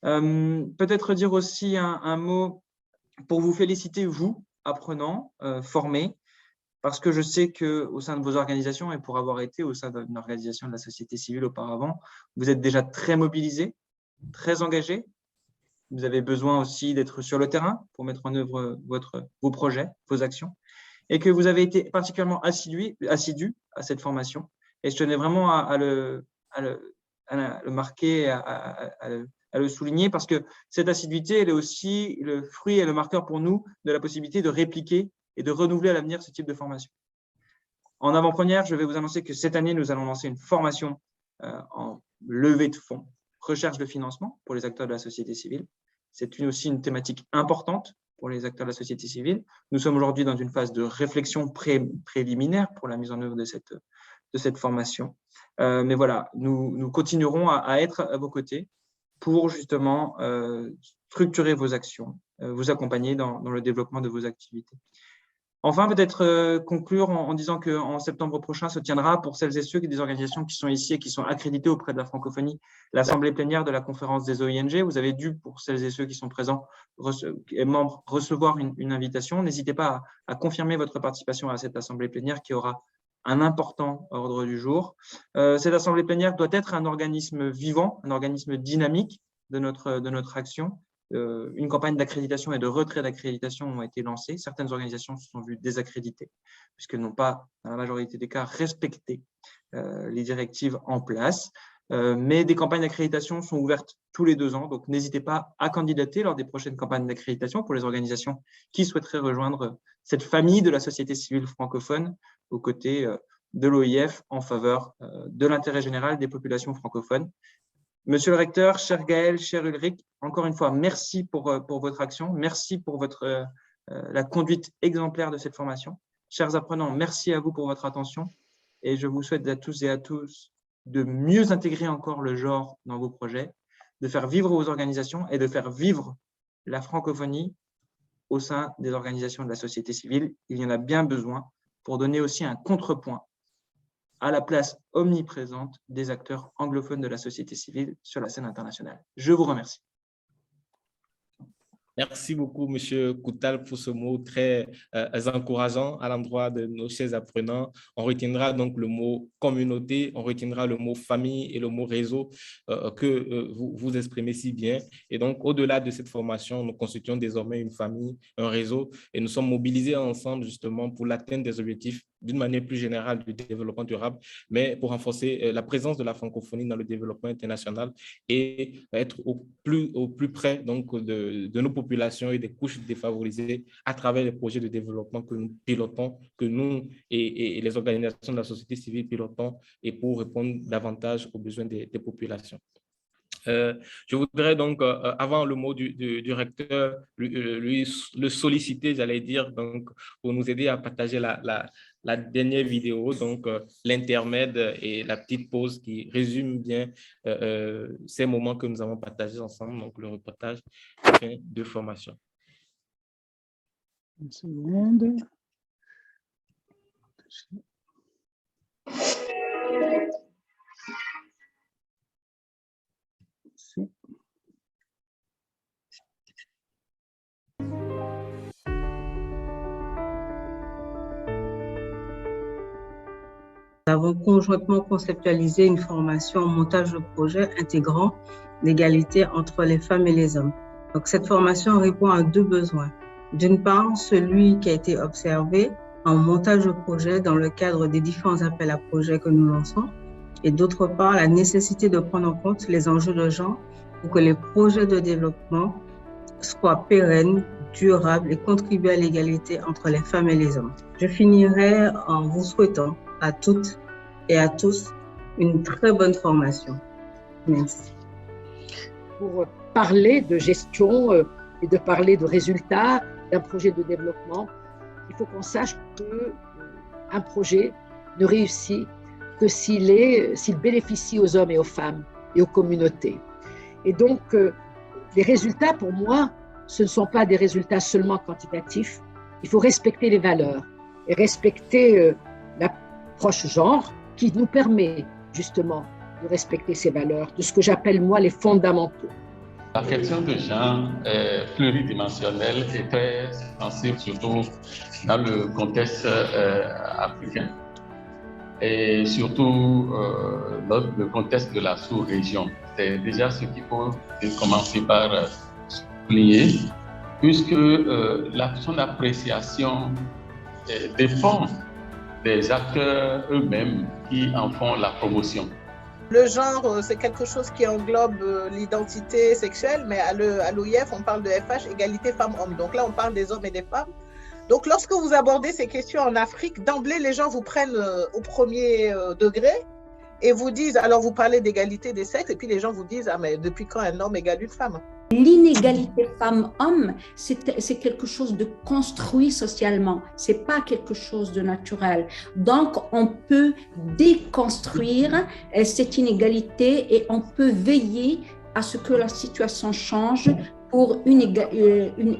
Peut-être dire aussi un mot pour vous féliciter, vous, apprenants, formés, parce que je sais qu'au sein de vos organisations, et pour avoir été au sein d'une organisation de la société civile auparavant, vous êtes déjà très mobilisés, très engagés. Vous avez besoin aussi d'être sur le terrain pour mettre en œuvre vos projets, vos actions, et que vous avez été particulièrement assidus à cette formation. Et je tenais vraiment à le marquer, à le souligner, parce que cette assiduité, elle est aussi le fruit et le marqueur pour nous de la possibilité de répliquer et de renouveler à l'avenir ce type de formation. En avant-première, je vais vous annoncer que cette année, nous allons lancer une formation en levée de fonds, recherche de financement pour les acteurs de la société civile. C'est aussi une thématique importante pour les acteurs de la société civile. Nous sommes aujourd'hui dans une phase de réflexion préliminaire pour la mise en œuvre de cette formation. Mais voilà, nous continuerons à être à vos côtés pour justement structurer vos actions, vous accompagner dans le développement de vos activités. Enfin, peut-être conclure en disant qu'en septembre prochain se tiendra, pour celles et ceux des organisations qui sont ici et qui sont accréditées auprès de la francophonie, l'assemblée plénière de la conférence des OING. Vous avez dû, pour celles et ceux qui sont présents et membres, recevoir une invitation. N'hésitez pas à confirmer votre participation à cette assemblée plénière qui aura un important ordre du jour. Cette assemblée plénière doit être un organisme vivant, un organisme dynamique de notre action. Une campagne d'accréditation et de retrait d'accréditation ont été lancées. Certaines organisations se sont vues désaccréditées puisqu'elles n'ont pas, dans la majorité des cas, respecté les directives en place. Mais des campagnes d'accréditation sont ouvertes tous les 2 ans, donc n'hésitez pas à candidater lors des prochaines campagnes d'accréditation pour les organisations qui souhaiteraient rejoindre cette famille de la société civile francophone aux côtés de l'OIF en faveur de l'intérêt général des populations francophones. Monsieur le recteur, cher Gaël, cher Ulrich, encore une fois, merci pour votre action, merci pour la conduite exemplaire de cette formation. Chers apprenants, merci à vous pour votre attention et je vous souhaite à tous et à tous de mieux intégrer encore le genre dans vos projets, de faire vivre vos organisations et de faire vivre la francophonie au sein des organisations de la société civile. Il y en a bien besoin pour donner aussi un contrepoint à la place omniprésente des acteurs anglophones de la société civile sur la scène internationale. Je vous remercie. Merci beaucoup, M. Koutal, pour ce mot très encourageant à l'endroit de nos chers apprenants. On retiendra donc le mot communauté, on retiendra le mot famille et le mot réseau que vous exprimez si bien. Et donc, au-delà de cette formation, nous constituons désormais une famille, un réseau, et nous sommes mobilisés ensemble justement pour l'atteinte des objectifs d'une manière plus générale du développement durable, mais pour renforcer la présence de la francophonie dans le développement international et être au plus près donc, de nos populations et des couches défavorisées à travers les projets de développement que nous pilotons, que nous et les organisations de la société civile pilotons, et pour répondre davantage aux besoins des populations. Je voudrais donc, avant le mot du recteur, le solliciter, j'allais dire, donc, pour nous aider à partager la dernière vidéo, donc l'intermède et la petite pause qui résume bien ces moments que nous avons partagés ensemble, donc le reportage de formation. Une seconde. Nous avons conjointement conceptualisé une formation en montage de projet intégrant l'égalité entre les femmes et les hommes. Donc, cette formation répond à deux besoins. D'une part, celui qui a été observé en montage de projet dans le cadre des différents appels à projets que nous lançons, et d'autre part, la nécessité de prendre en compte les enjeux de genre pour que les projets de développement soient pérennes, durables et contribuent à l'égalité entre les femmes et les hommes. Je finirai en vous souhaitant à toutes et à tous une très bonne formation. Merci. Pour parler de gestion et de parler de résultats d'un projet de développement, il faut qu'on sache qu'un projet ne réussit que s'il bénéficie aux hommes et aux femmes et aux communautés. Et donc, les résultats, pour moi, ce ne sont pas des résultats seulement quantitatifs. Il faut respecter les valeurs et respecter l'approche genre qui nous permet justement de respecter ces valeurs, de ce que j'appelle moi les fondamentaux. La question de genre est pluridimensionnelle et très sensible, surtout dans le contexte africain et surtout dans le contexte de la sous-région. C'est déjà ce qu'il faut commencer par souligner, puisque son appréciation dépend des acteurs eux-mêmes qui en font la promotion. Le genre, c'est quelque chose qui englobe l'identité sexuelle, mais à l'OIF, on parle de FH, égalité femmes-hommes. Donc là, on parle des hommes et des femmes. Donc lorsque vous abordez ces questions en Afrique, d'emblée, les gens vous prennent au premier degré et vous disent, alors vous parlez d'égalité des sexes, et puis les gens vous disent, ah mais depuis quand un homme égale une femme? L'inégalité femmes-hommes, c'est quelque chose de construit socialement, c'est pas quelque chose de naturel. Donc, on peut déconstruire cette inégalité et on peut veiller à ce que la situation change pour une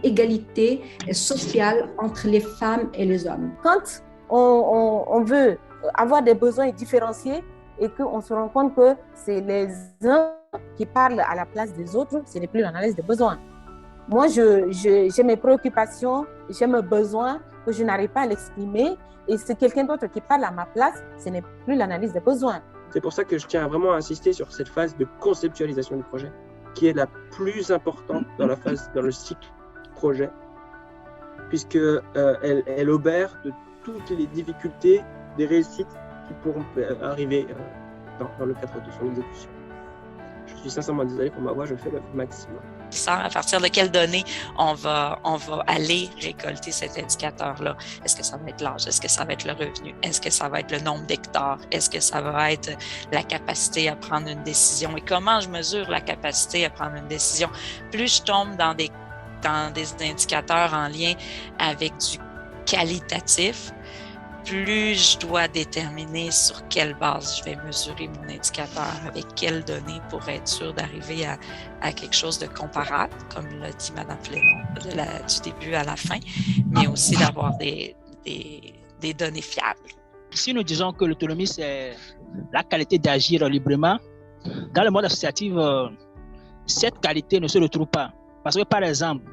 égalité sociale entre les femmes et les hommes. Quand on veut avoir des besoins différenciés et qu'on se rend compte que c'est les uns qui parlent à la place des autres, ce n'est plus l'analyse des besoins. Moi, j'ai mes préoccupations, j'ai mes besoins que je n'arrive pas à l'exprimer et c'est quelqu'un d'autre qui parle à ma place, ce n'est plus l'analyse des besoins. C'est pour ça que je tiens à vraiment insister sur cette phase de conceptualisation du projet, qui est la plus importante dans le cycle projet, puisqu'elle elle obère de toutes les difficultés, des réussites qui pourront arriver dans le cadre de son exécution. Je suis sincèrement désolé pour ma voix, je fais le maximum. À partir de quelles données on va aller récolter cet indicateur-là? Est-ce que ça va être l'âge? Est-ce que ça va être le revenu? Est-ce que ça va être le nombre d'hectares? Est-ce que ça va être la capacité à prendre une décision? Et comment je mesure la capacité à prendre une décision? Plus je tombe dans des indicateurs en lien avec du qualitatif, plus je dois déterminer sur quelle base je vais mesurer mon indicateur, avec quelles données pour être sûr d'arriver à quelque chose de comparable, comme l'a dit Mme Flénon, du début à la fin, mais aussi d'avoir des données fiables. Si nous disons que l'autonomie, c'est la qualité d'agir librement, dans le monde associatif, cette qualité ne se retrouve pas. Parce que, par exemple,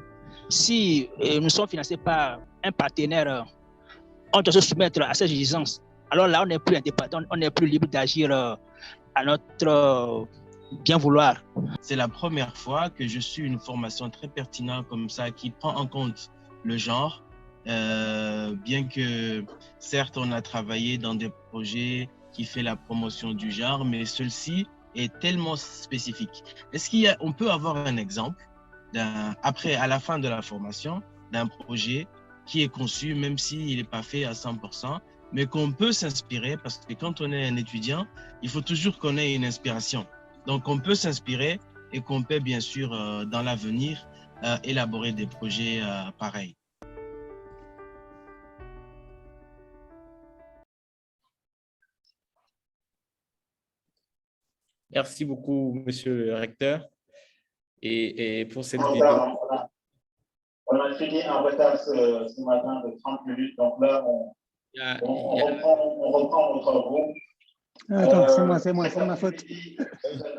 si nous sommes financés par un partenaire, on doit se soumettre à ces exigences. Alors là, on n'est plus indépendant, on n'est plus libre d'agir à notre bien vouloir. C'est la première fois que je suis une formation très pertinente comme ça, qui prend en compte le genre, bien que certes, on a travaillé dans des projets qui font la promotion du genre, mais celui-ci est tellement spécifique. Est-ce qu'on peut avoir un exemple, à la fin de la formation, d'un projet qui est conçu, même s'il n'est pas fait à 100%, mais qu'on peut s'inspirer, parce que quand on est un étudiant, il faut toujours qu'on ait une inspiration. Donc, on peut s'inspirer et qu'on peut bien sûr dans l'avenir élaborer des projets pareils. Merci beaucoup, monsieur le recteur, et pour cette vidéo. On a fini en retard ce matin de 30 minutes, donc là, on reprend notre groupe. Attends, c'est ma faute.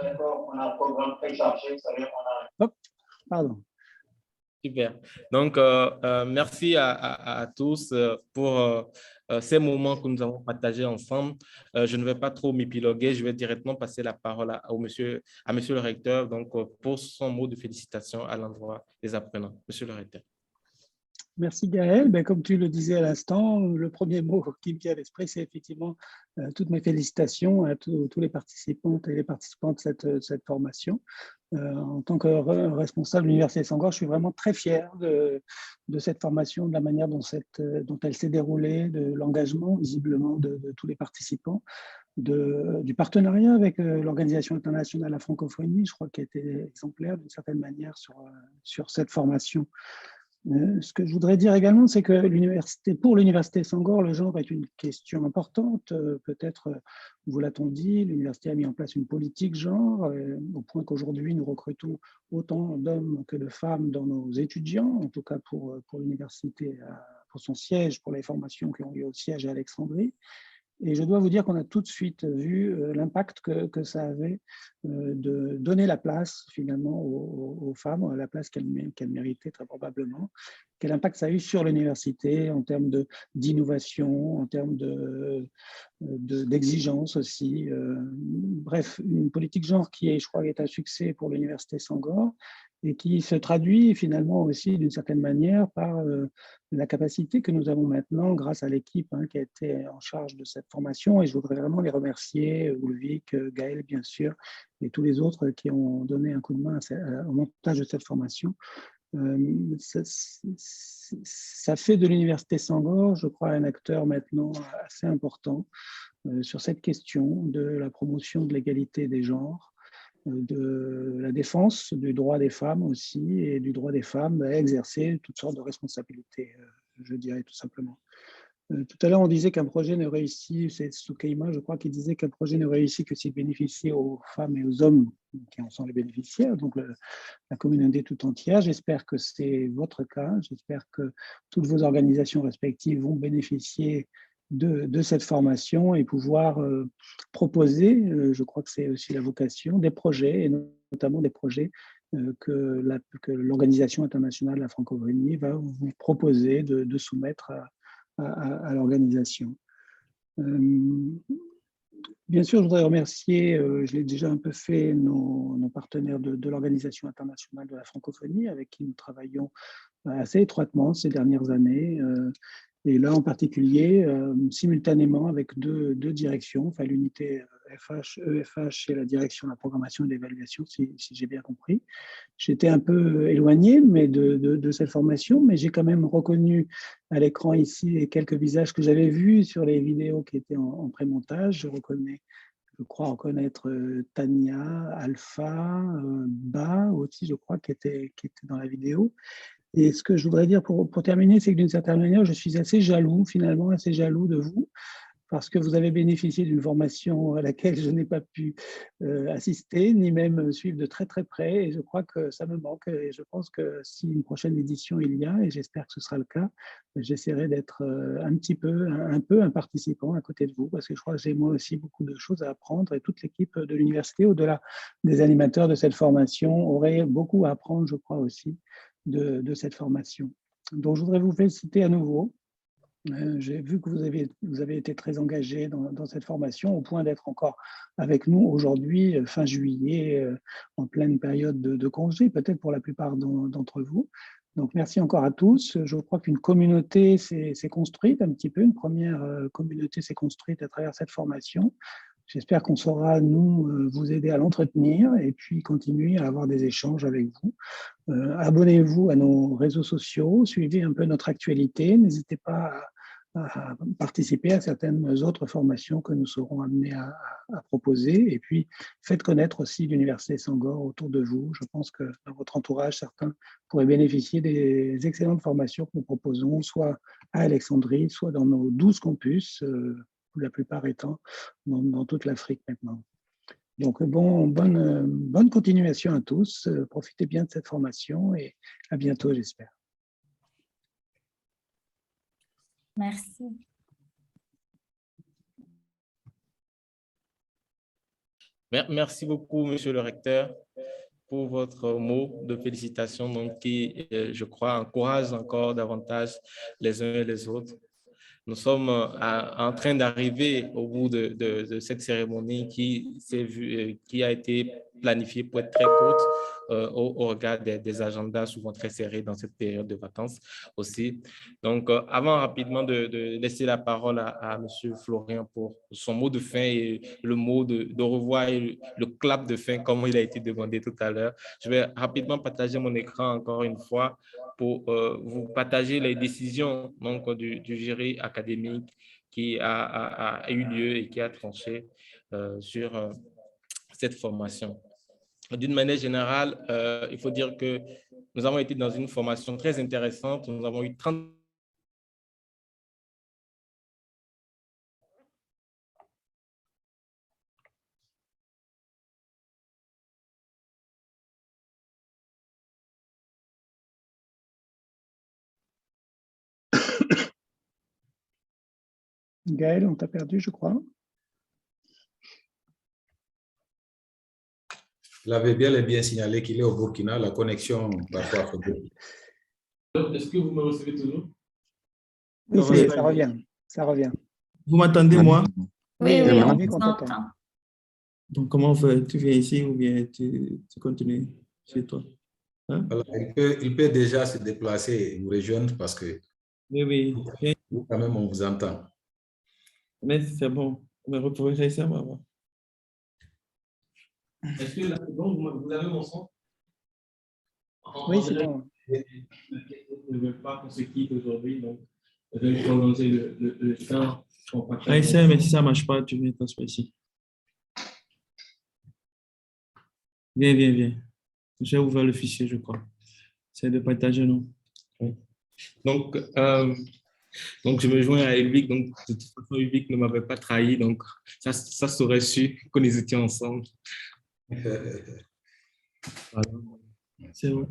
D'accord, on a un programme très chargé, vous savez, on a... Hop, pardon. Super. Donc, merci à tous pour ces moments que nous avons partagés ensemble. Je ne vais pas trop m'épiloguer, je vais directement passer la parole à monsieur le recteur donc, pour son mot de félicitations à l'endroit des apprenants. Monsieur le recteur. Merci Gaël. Ben, comme tu le disais à l'instant, le premier mot qui me vient à l'esprit, c'est effectivement toutes mes félicitations à tous les participants et les participantes de cette formation. En tant que responsable de l'Université Senghor, je suis vraiment très fier de cette formation, de la manière dont elle s'est déroulée, de l'engagement visiblement de tous les participants, du partenariat avec l'Organisation internationale de la francophonie, je crois, qui a été exemplaire d'une certaine manière sur cette formation. Ce que je voudrais dire également, c'est que pour l'Université Senghor, le genre est une question importante. Peut-être, vous l'a-t-on dit, l'université a mis en place une politique genre, au point qu'aujourd'hui, nous recrutons autant d'hommes que de femmes dans nos étudiants, en tout cas pour l'université, pour son siège, pour les formations qui ont lieu au siège à Alexandrie. Et je dois vous dire qu'on a tout de suite vu l'impact que ça avait de donner la place finalement aux femmes, la place qu'elles méritaient très probablement, quel impact ça a eu sur l'université en termes d'innovation, en termes d'exigence aussi. Bref, une politique genre qui, je crois, est un succès pour l'Université Senghor et qui se traduit finalement aussi d'une certaine manière par la capacité que nous avons maintenant grâce à l'équipe qui a été en charge de cette formation. Et je voudrais vraiment les remercier, Ulvik, Gaël bien sûr, et tous les autres qui ont donné un coup de main au montage de cette formation. Ça fait de l'Université Senghor, je crois, un acteur maintenant assez important sur cette question de la promotion de l'égalité des genres, de la défense du droit des femmes aussi et du droit des femmes à exercer toutes sortes de responsabilités, je dirais tout simplement. Tout à l'heure, on disait qu'un projet ne réussit, c'est Soukaima, je crois, qui disait qu'un projet ne réussit que s'il bénéficie aux femmes et aux hommes qui en sont les bénéficiaires, donc la communauté tout entière. J'espère que c'est votre cas, j'espère que toutes vos organisations respectives vont bénéficier de cette formation et pouvoir proposer, je crois que c'est aussi la vocation, des projets, et notamment des projets que l'Organisation internationale de la francophonie va vous proposer de soumettre à l'organisation. Bien sûr, je voudrais remercier, je l'ai déjà un peu fait, nos partenaires de l'Organisation internationale de la francophonie avec qui nous travaillons assez étroitement ces dernières années. Et là, en particulier, simultanément avec deux directions, enfin l'unité EFH et la direction de la programmation et de l'évaluation, si j'ai bien compris. J'étais un peu éloigné de cette formation, mais j'ai quand même reconnu à l'écran ici les quelques visages que j'avais vus sur les vidéos qui étaient en pré-montage. Je crois reconnaître Tania, Alpha, Ba aussi, je crois, qui était dans la vidéo. Et ce que je voudrais dire pour terminer, c'est que d'une certaine manière, je suis assez jaloux, finalement, assez jaloux de vous, parce que vous avez bénéficié d'une formation à laquelle je n'ai pas pu assister, ni même suivre de très très près, et je crois que ça me manque. Et je pense que si une prochaine édition il y a, et j'espère que ce sera le cas, j'essaierai d'être un peu un participant à côté de vous, parce que je crois que j'ai moi aussi beaucoup de choses à apprendre, et toute l'équipe de l'université, au-delà des animateurs de cette formation, aurait beaucoup à apprendre, je crois aussi, de cette formation. Donc, je voudrais vous féliciter à nouveau. J'ai vu que vous avez été très engagés dans cette formation, au point d'être encore avec nous aujourd'hui, fin juillet, en pleine période de congé, peut-être pour la plupart d'entre vous. Donc, merci encore à tous. Je crois qu'une communauté s'est construite un petit peu, une première communauté s'est construite à travers cette formation. J'espère qu'on saura, nous, vous aider à l'entretenir et puis continuer à avoir des échanges avec vous. Abonnez-vous à nos réseaux sociaux, suivez un peu notre actualité. N'hésitez pas participer à certaines autres formations que nous serons amenés à proposer. Et puis, faites connaître aussi l'Université Senghor autour de vous. Je pense que dans votre entourage, certains pourraient bénéficier des excellentes formations que nous proposons, soit à Alexandrie, soit dans nos 12 campus, la plupart étant dans toute l'Afrique maintenant. Donc, bonne continuation à tous. Profitez bien de cette formation et à bientôt, j'espère. Merci. Merci beaucoup, Monsieur le recteur, pour votre mot de félicitations, donc, qui, je crois, encourage encore davantage les uns et les autres. Nous sommes en train d'arriver au bout de cette cérémonie qui a été planifiée pour être très courte au regard des agendas souvent très serrés dans cette période de vacances aussi. Donc, avant rapidement de laisser la parole à M. Florian pour son mot de fin et le mot de revoir et le clap de fin, comme il a été demandé tout à l'heure, je vais rapidement partager mon écran encore une fois pour vous partager les décisions donc, du jury académique qui a eu lieu et qui a tranché sur cette formation. D'une manière générale, il faut dire que nous avons été dans une formation très intéressante. Nous avons eu 30 Gaël, on t'a perdu, je crois. Il avait bien signalé qu'il est au Burkina, la connexion parfois. Est-ce que vous me recevez toujours? Oui, ça revient. Ça revient. Vous m'entendez, moi? Oui, on t'entend. Donc, comment on fait? Tu viens ici ou bien tu continues chez toi? Hein? Voilà, il peut déjà se déplacer et vous rejoindre parce que oui. Quand même, on vous entend. Mais c'est bon. Vous pouvez réussir à m'avoir. Est-ce que là, c'est bon, vous avez mon son? Oui, c'est bon. Je ne veux pas qu'on se quitte aujourd'hui, donc je vais prolonger le temps. Mais si ça ne marche pas, tu viens t'asseoir ici. Viens. J'ai ouvert le fichier, je crois. C'est de partager, non? Oui. Donc, je me joins à Ulrich. Donc, de toute façon, Ulrich ne m'avait pas trahi. Donc, ça serait su que nous étions ensemble. Voilà. C'est bon.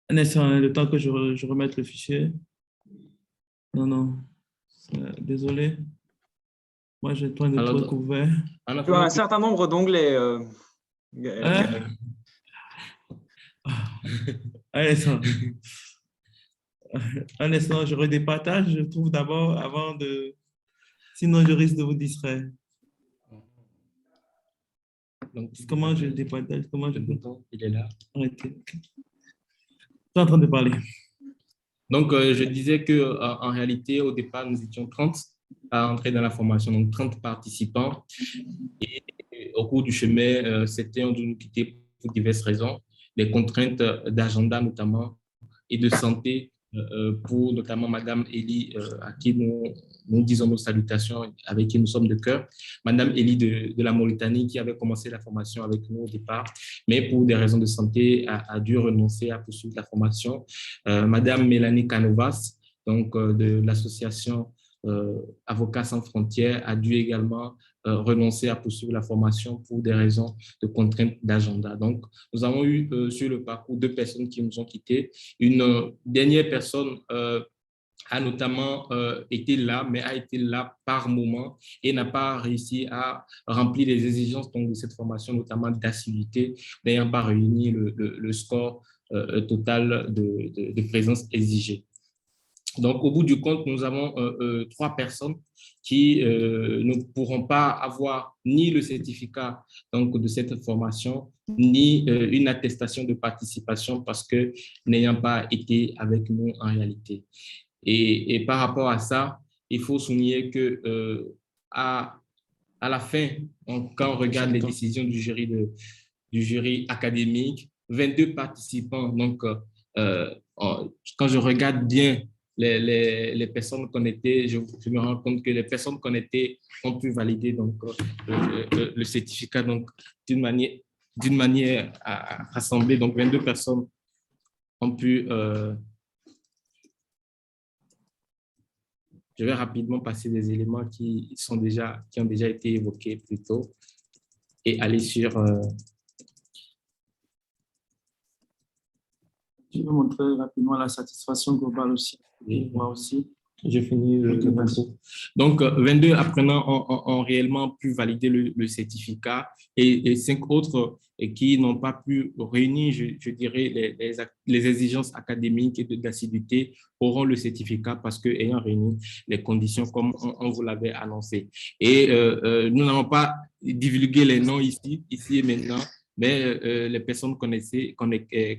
Un instant, le temps que je remette le fichier. Non. Désolé. Moi, j'ai plein de trucs ouverts. Tu as un certain nombre d'onglets. Un instant, je redépartage, je trouve d'abord avant de... Sinon, je risque de vous distraire. Donc, comment je départage? Il est là. Arrêtez. Je suis en train de parler. Donc, je disais qu'en réalité, au départ, nous étions 30 à entrer dans la formation, donc 30 participants. Et au cours du chemin, certains ont dû nous quitter pour diverses raisons, des contraintes d'agenda notamment et de santé pour notamment Madame Elie, à qui nous disons nos salutations, avec qui nous sommes de cœur. Madame Elie de la Mauritanie qui avait commencé la formation avec nous au départ, mais pour des raisons de santé a dû renoncer à poursuivre la formation. Madame Mélanie Canovas, donc de l'association Avocats sans frontières, a dû également renoncer à poursuivre la formation pour des raisons de contraintes d'agenda. Donc, nous avons eu sur le parcours 2 personnes qui nous ont quittés. Une dernière personne a notamment été là, mais a été là par moment et n'a pas réussi à remplir les exigences donc, de cette formation, notamment d'assiduité, n'ayant pas réuni le score total de présence exigé. Donc, au bout du compte, nous avons 3 personnes qui ne pourront pas avoir ni le certificat donc, de cette formation, ni une attestation de participation parce que n'ayant pas été avec nous en réalité. Et par rapport à ça, il faut souligner que à la fin, quand on regarde les décisions du jury académique, 22 participants, donc quand je regarde bien les personnes connectées, je me rends compte que les personnes connectées ont pu valider donc, le certificat donc, d'une manière rassemblée. Donc, 22 personnes ont pu... je vais rapidement passer des éléments qui ont déjà été évoqués plus tôt et aller sur... Je vais montrer rapidement la satisfaction globale aussi. Et moi aussi. J'ai fini. Donc, 22 apprenants ont réellement pu valider le certificat et 5 autres qui n'ont pas pu réunir, je dirais, les exigences académiques et d'assiduité auront le certificat parce qu'ayant réuni les conditions comme on vous l'avait annoncé. Et nous n'avons pas divulgué les noms ici et maintenant, mais les personnes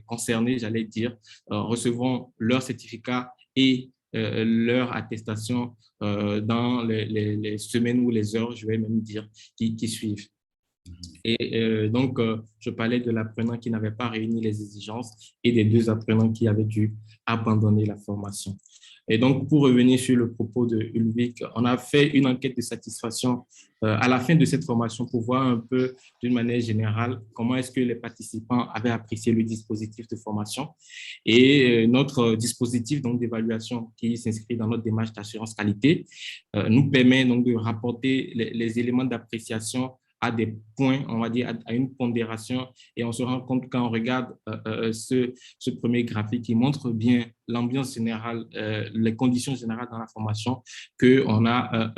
concernées, j'allais dire, recevront leur certificat et leur attestation dans les semaines ou les heures, je vais même dire, qui suivent. Et donc, je parlais de l'apprenant qui n'avait pas réuni les exigences et des 2 apprenants qui avaient dû abandonner la formation. Et donc, pour revenir sur le propos de Ulrich, on a fait une enquête de satisfaction à la fin de cette formation pour voir un peu, d'une manière générale, comment est-ce que les participants avaient apprécié le dispositif de formation. Et notre dispositif d'évaluation qui s'inscrit dans notre démarche d'assurance qualité nous permet donc de rapporter les éléments d'appréciation à des points, on va dire, à une pondération, et on se rend compte quand on regarde ce premier graphique qui montre bien l'ambiance générale, les conditions générales dans la formation, qu'on a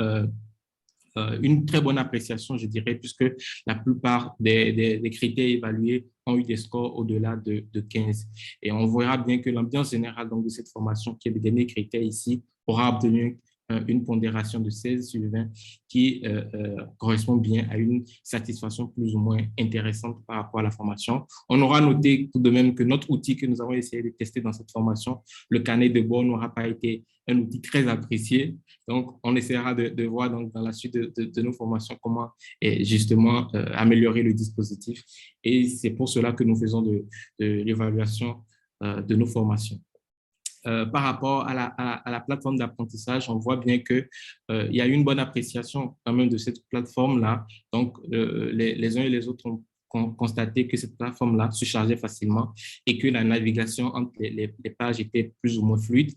une très bonne appréciation, je dirais, puisque la plupart des critères évalués ont eu des scores au-delà de 15. Et on verra bien que l'ambiance générale donc, de cette formation, qui est le dernier critère ici, aura obtenu une pondération de 16 sur 20 qui correspond bien à une satisfaction plus ou moins intéressante par rapport à la formation. On aura noté tout de même que notre outil que nous avons essayé de tester dans cette formation, le carnet de bord, n'aura pas été un outil très apprécié. Donc, on essaiera de voir donc, dans la suite de nos formations comment justement améliorer le dispositif. Et c'est pour cela que nous faisons de l'évaluation de nos formations. Par rapport à la plateforme d'apprentissage, on voit bien qu'il y a une bonne appréciation quand même de cette plateforme-là. Donc, les uns et les autres ont constaté que cette plateforme-là se chargeait facilement et que la navigation entre les pages était plus ou moins fluide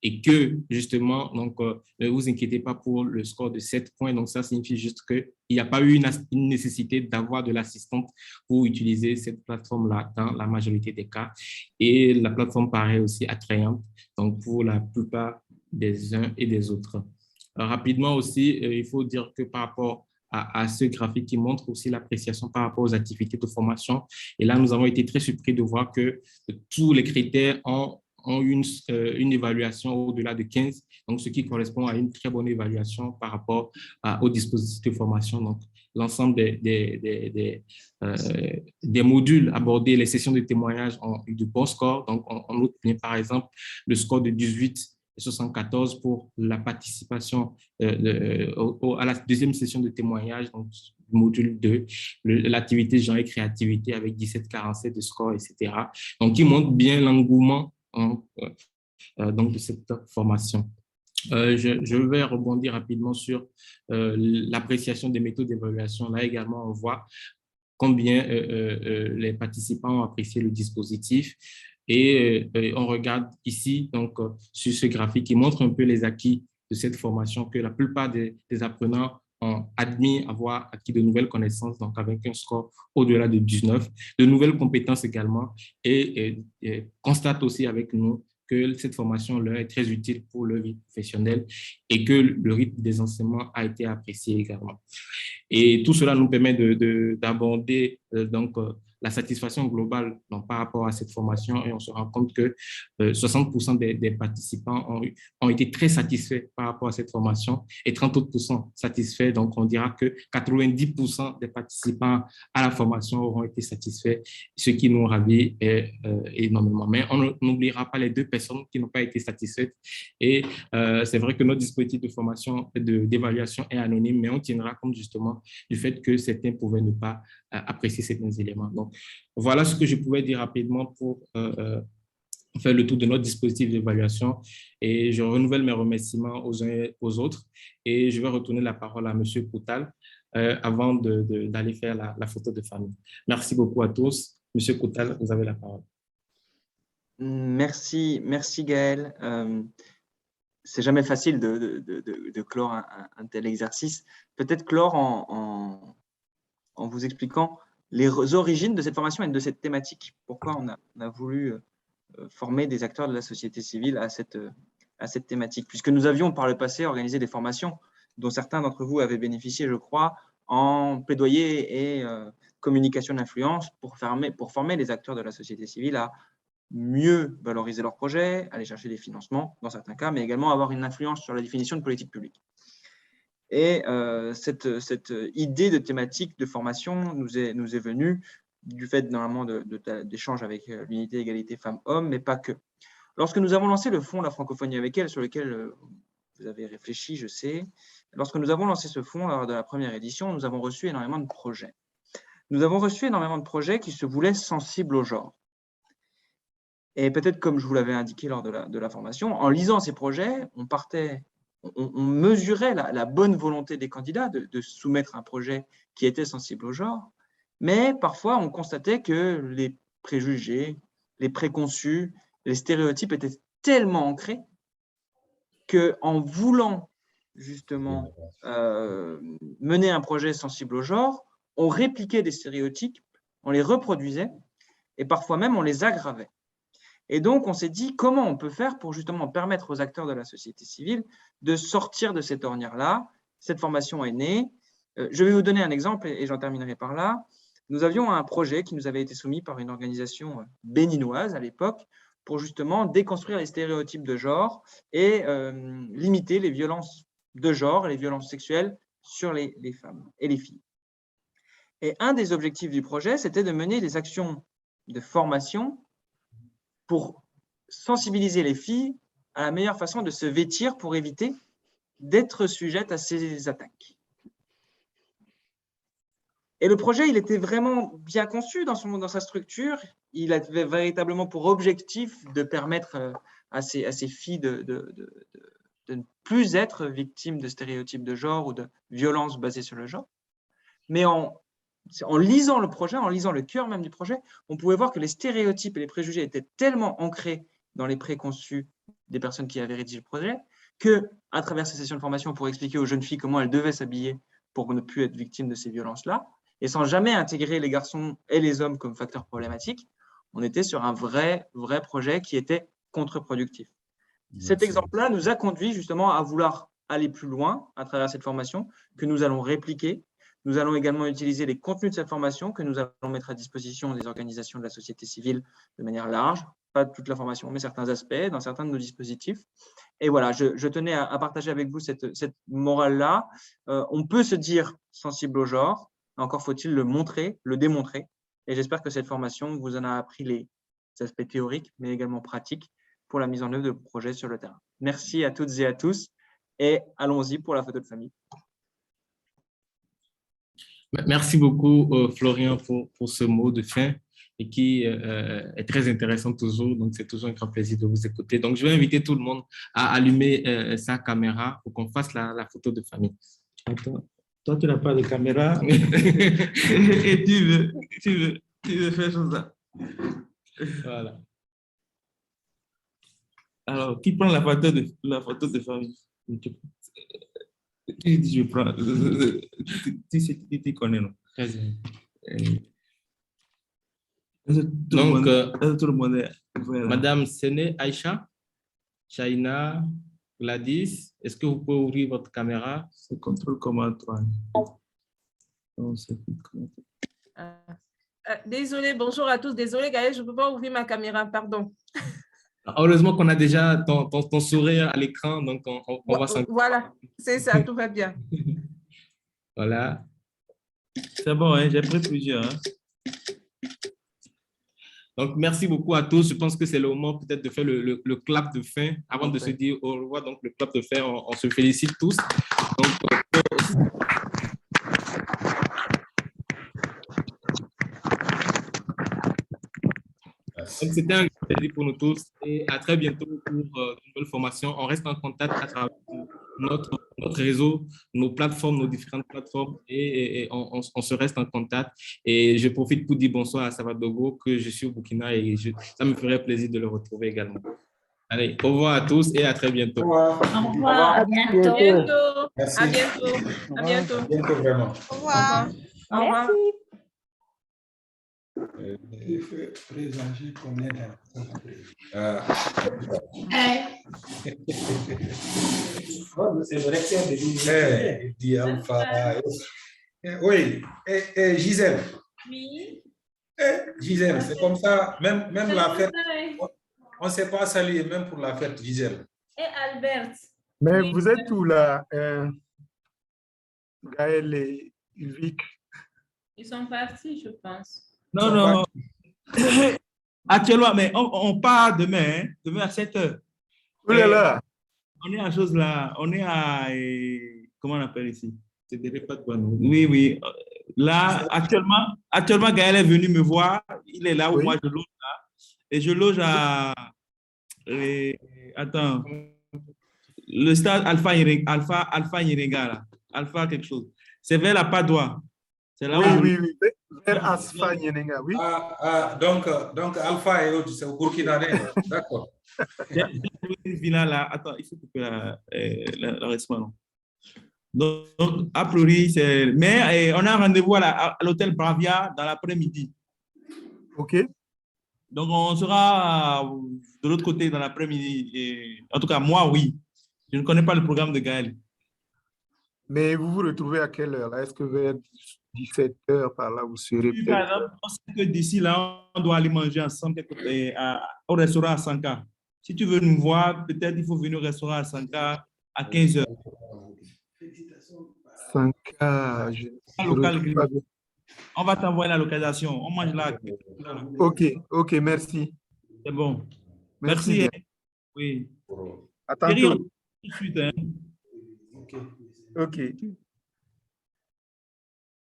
et que, justement, donc, ne vous inquiétez pas pour le score de 7 points. Donc, ça signifie juste qu'il n'y a pas eu une nécessité d'avoir de l'assistante pour utiliser cette plateforme-là dans la majorité des cas. Et la plateforme paraît aussi attrayante, donc, pour la plupart des uns et des autres. Rapidement aussi, il faut dire que par rapport à ce graphique qui montre aussi l'appréciation par rapport aux activités de formation. Et là, nous avons été très surpris de voir que tous les critères ont une évaluation au-delà de 15, donc ce qui correspond à une très bonne évaluation par rapport au dispositif de formation. Donc, l'ensemble des modules abordés, les sessions de témoignage ont eu de bons scores. Donc, on note bien, par exemple, le score de 18 et 74 pour la participation à la deuxième session de témoignage, donc module 2, l'activité genre et créativité avec 17,47 de score, etc. Donc, qui montre bien l'engouement donc de cette formation. Je vais rebondir rapidement sur l'appréciation des méthodes d'évaluation. Là également, on voit combien les participants ont apprécié le dispositif. Et on regarde ici, donc, sur ce graphique qui montre un peu les acquis de cette formation, que la plupart des apprenants ont admis avoir acquis de nouvelles connaissances, donc avec un score au-delà de 19, de nouvelles compétences également, et constatent aussi avec nous que cette formation leur est très utile pour leur vie professionnelle et que le rythme des enseignements a été apprécié également. Et tout cela nous permet d'aborder donc la satisfaction globale donc, par rapport à cette formation, et on se rend compte que 60% des participants ont été très satisfaits par rapport à cette formation et 30% satisfaits. Donc, on dira que 90% des participants à la formation auront été satisfaits, ce qui nous ravit énormément. Mais on n'oubliera pas les 2 personnes qui n'ont pas été satisfaites. Et c'est vrai que notre dispositif de formation, d'évaluation est anonyme, mais on tiendra compte justement du fait que certains pouvaient ne pas apprécier certains éléments. Donc, voilà ce que je pouvais dire rapidement pour fait le tour de notre dispositif d'évaluation et je renouvelle mes remerciements aux uns et aux autres. Et je vais retourner la parole à M. Koutal avant d'aller faire la photo de famille. Merci beaucoup à tous. M. Koutal, vous avez la parole. Merci Gaël. C'est jamais facile de clore un tel exercice. Peut-être clore en vous expliquant les origines de cette formation et de cette thématique. Pourquoi on a voulu former des acteurs de la société civile à cette thématique, puisque nous avions par le passé organisé des formations dont certains d'entre vous avaient bénéficié, je crois, en plaidoyer et communication d'influence pour former les acteurs de la société civile à mieux valoriser leurs projets, aller chercher des financements dans certains cas, mais également avoir une influence sur la définition de politique publique. Et cette idée de thématique de formation nous est venue du fait normalement d'échanges avec l'unité égalité femmes-hommes, mais pas que. Lorsque nous avons lancé le fonds La Francophonie avec elle, sur lequel vous avez réfléchi, je sais, lorsque nous avons lancé ce fonds lors de la première édition, nous avons reçu énormément de projets. Nous avons reçu énormément de projets qui se voulaient sensibles au genre. Et peut-être comme je vous l'avais indiqué lors de la formation, en lisant ces projets, on mesurait la bonne volonté des candidats de soumettre un projet qui était sensible au genre, mais parfois on constatait que les préjugés, les préconçus, les stéréotypes étaient tellement ancrés qu'en voulant justement mener un projet sensible au genre, on répliquait des stéréotypes, on les reproduisait et parfois même on les aggravait. Et donc, on s'est dit comment on peut faire pour justement permettre aux acteurs de la société civile de sortir de cette ornière-là. Cette formation est née. Je vais vous donner un exemple et j'en terminerai par là. Nous avions un projet qui nous avait été soumis par une organisation béninoise à l'époque pour justement déconstruire les stéréotypes de genre et limiter les violences de genre, les violences sexuelles sur les femmes et les filles. Et un des objectifs du projet, c'était de mener des actions de formation pour sensibiliser les filles à la meilleure façon de se vêtir pour éviter d'être sujettes à ces attaques. Et le projet, il était vraiment bien conçu dans sa structure. Il avait véritablement pour objectif de permettre à ces filles de ne plus être victimes de stéréotypes de genre ou de violences basées sur le genre. Mais en lisant le projet, en lisant le cœur même du projet, on pouvait voir que les stéréotypes et les préjugés étaient tellement ancrés dans les préconçus des personnes qui avaient rédigé le projet qu'à travers ces sessions de formation pour expliquer aux jeunes filles comment elles devaient s'habiller pour ne plus être victimes de ces violences-là, et sans jamais intégrer les garçons et les hommes comme facteurs problématiques, on était sur un vrai projet qui était contre-productif. Cet exemple-là nous a conduit justement à vouloir aller plus loin à travers cette formation que nous allons répliquer. Nous allons également utiliser les contenus de cette formation que nous allons mettre à disposition des organisations de la société civile de manière large, pas toute la formation, mais certains aspects dans certains de nos dispositifs. Et voilà, je tenais à partager avec vous cette morale-là. On peut se dire sensible au genre, encore faut-il le montrer, le démontrer. Et j'espère que cette formation vous en a appris les aspects théoriques, mais également pratiques pour la mise en œuvre de projets sur le terrain. Merci à toutes et à tous et allons-y pour la photo de famille. Merci beaucoup, Florian, pour ce mot de fin et qui est très intéressant toujours. Donc, c'est toujours un grand plaisir de vous écouter. Donc, je vais inviter tout le monde à allumer sa caméra pour qu'on fasse la photo de famille. Attends, toi, tu n'as pas de caméra et tu veux faire ça. Voilà. Alors, qui prend la photo de famille? Je prends. Tu connais, non? Très bien. Donc, tout le monde est... Voilà. Madame Sene Aïcha, Shaina, Gladys, est-ce que vous pouvez ouvrir votre caméra? C'est contrôle commande 3. Désolée, bonjour à tous. Désolée, Gaël, je ne peux pas ouvrir ma caméra, pardon. Heureusement qu'on a déjà ton sourire à l'écran, donc on va s'en... Voilà, c'est ça, tout va bien. Voilà. C'est bon, hein, j'ai pris plusieurs. Hein. Donc, merci beaucoup à tous. Je pense que c'est le moment peut-être de faire le clap de fin. Avant de se dire au revoir, donc le clap de fin, on se félicite tous. Donc, c'était un plaisir pour nous tous et à très bientôt pour une nouvelle formation. On reste en contact à travers notre réseau, nos plateformes, nos différentes plateformes et on se reste en contact. Et je profite pour dire bonsoir à Savadogo que je suis au Burkina et ça me ferait plaisir de le retrouver également. Allez, au revoir à tous et à très bientôt. Au revoir. Au revoir. À bientôt. Merci. À bientôt. À bientôt. À bientôt, vraiment. Au revoir. Au revoir. Il faut présager qu'on est dans c'est le recteur de l'université. Il dit Alpha. Oui, Gisèle. Oui. Gisèle, c'est comme ça, même la fête, on ne s'est pas salué, même pour la fête, Gisèle. Et Albert. Mais vous êtes où là, Gaël et Ulvic? Ils sont partis, je pense. Non, non. Actuellement, mais on part demain, hein, demain à 7h. Où est là? On est à chose là, on est à, comment on appelle ici? C'est des repas de Guadeloupe. Oui, oui. Là, actuellement, Gaël est venu me voir. Il est là où moi je loge là. Et je loge à, attends, le stade Alpha Irenga là. Alpha quelque chose. C'est vers la Padoie. C'est là où oui. Vers Asfa Nyenenga, oui. Donc Alpha et autres, c'est au Burkina. D'accord. Une villa là. Attends, il faut couper la restaurant. Donc, a priori, c'est. Mais on a un rendez-vous à l'hôtel Bravia dans l'après-midi. OK. Donc, on sera de l'autre côté dans l'après-midi. En tout cas, moi, oui. Je ne connais pas le programme de Gaël. Mais vous vous retrouvez à quelle heure? Est-ce que vers 17h par là, vous serez Oui, par exemple, on sait que d'ici là, on doit aller manger ensemble au restaurant à Sanka. Si tu veux nous voir, peut-être il faut venir au restaurant à Sanka à 15h. 5K. On va t'envoyer la localisation. On mange là. OK, merci. C'est bon. Merci. Oui. À tantôt. Tout de suite, hein. OK.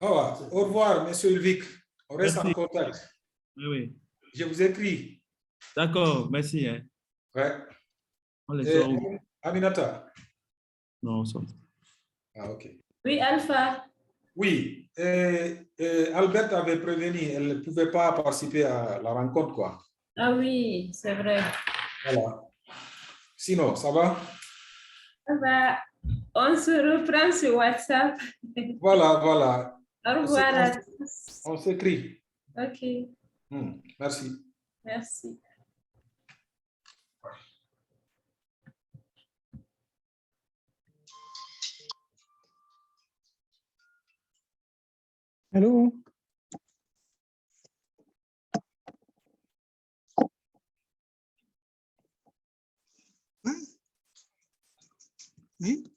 Au revoir, monsieur Ulvic. On reste en contact. Oui. Je vous écris. D'accord, merci. Hein. Ouais. On les sort. Aminata. Non, on sort. Ah, OK. Oui, Alpha. Oui. Albert avait prévenu, elle ne pouvait pas participer à la rencontre, quoi. Ah oui, c'est vrai. Voilà. Sinon, ça va? Ça va. On se reprend sur WhatsApp. Voilà. Au revoir à tous. On s'écrit. OK. Merci. Merci. Allô? Oui?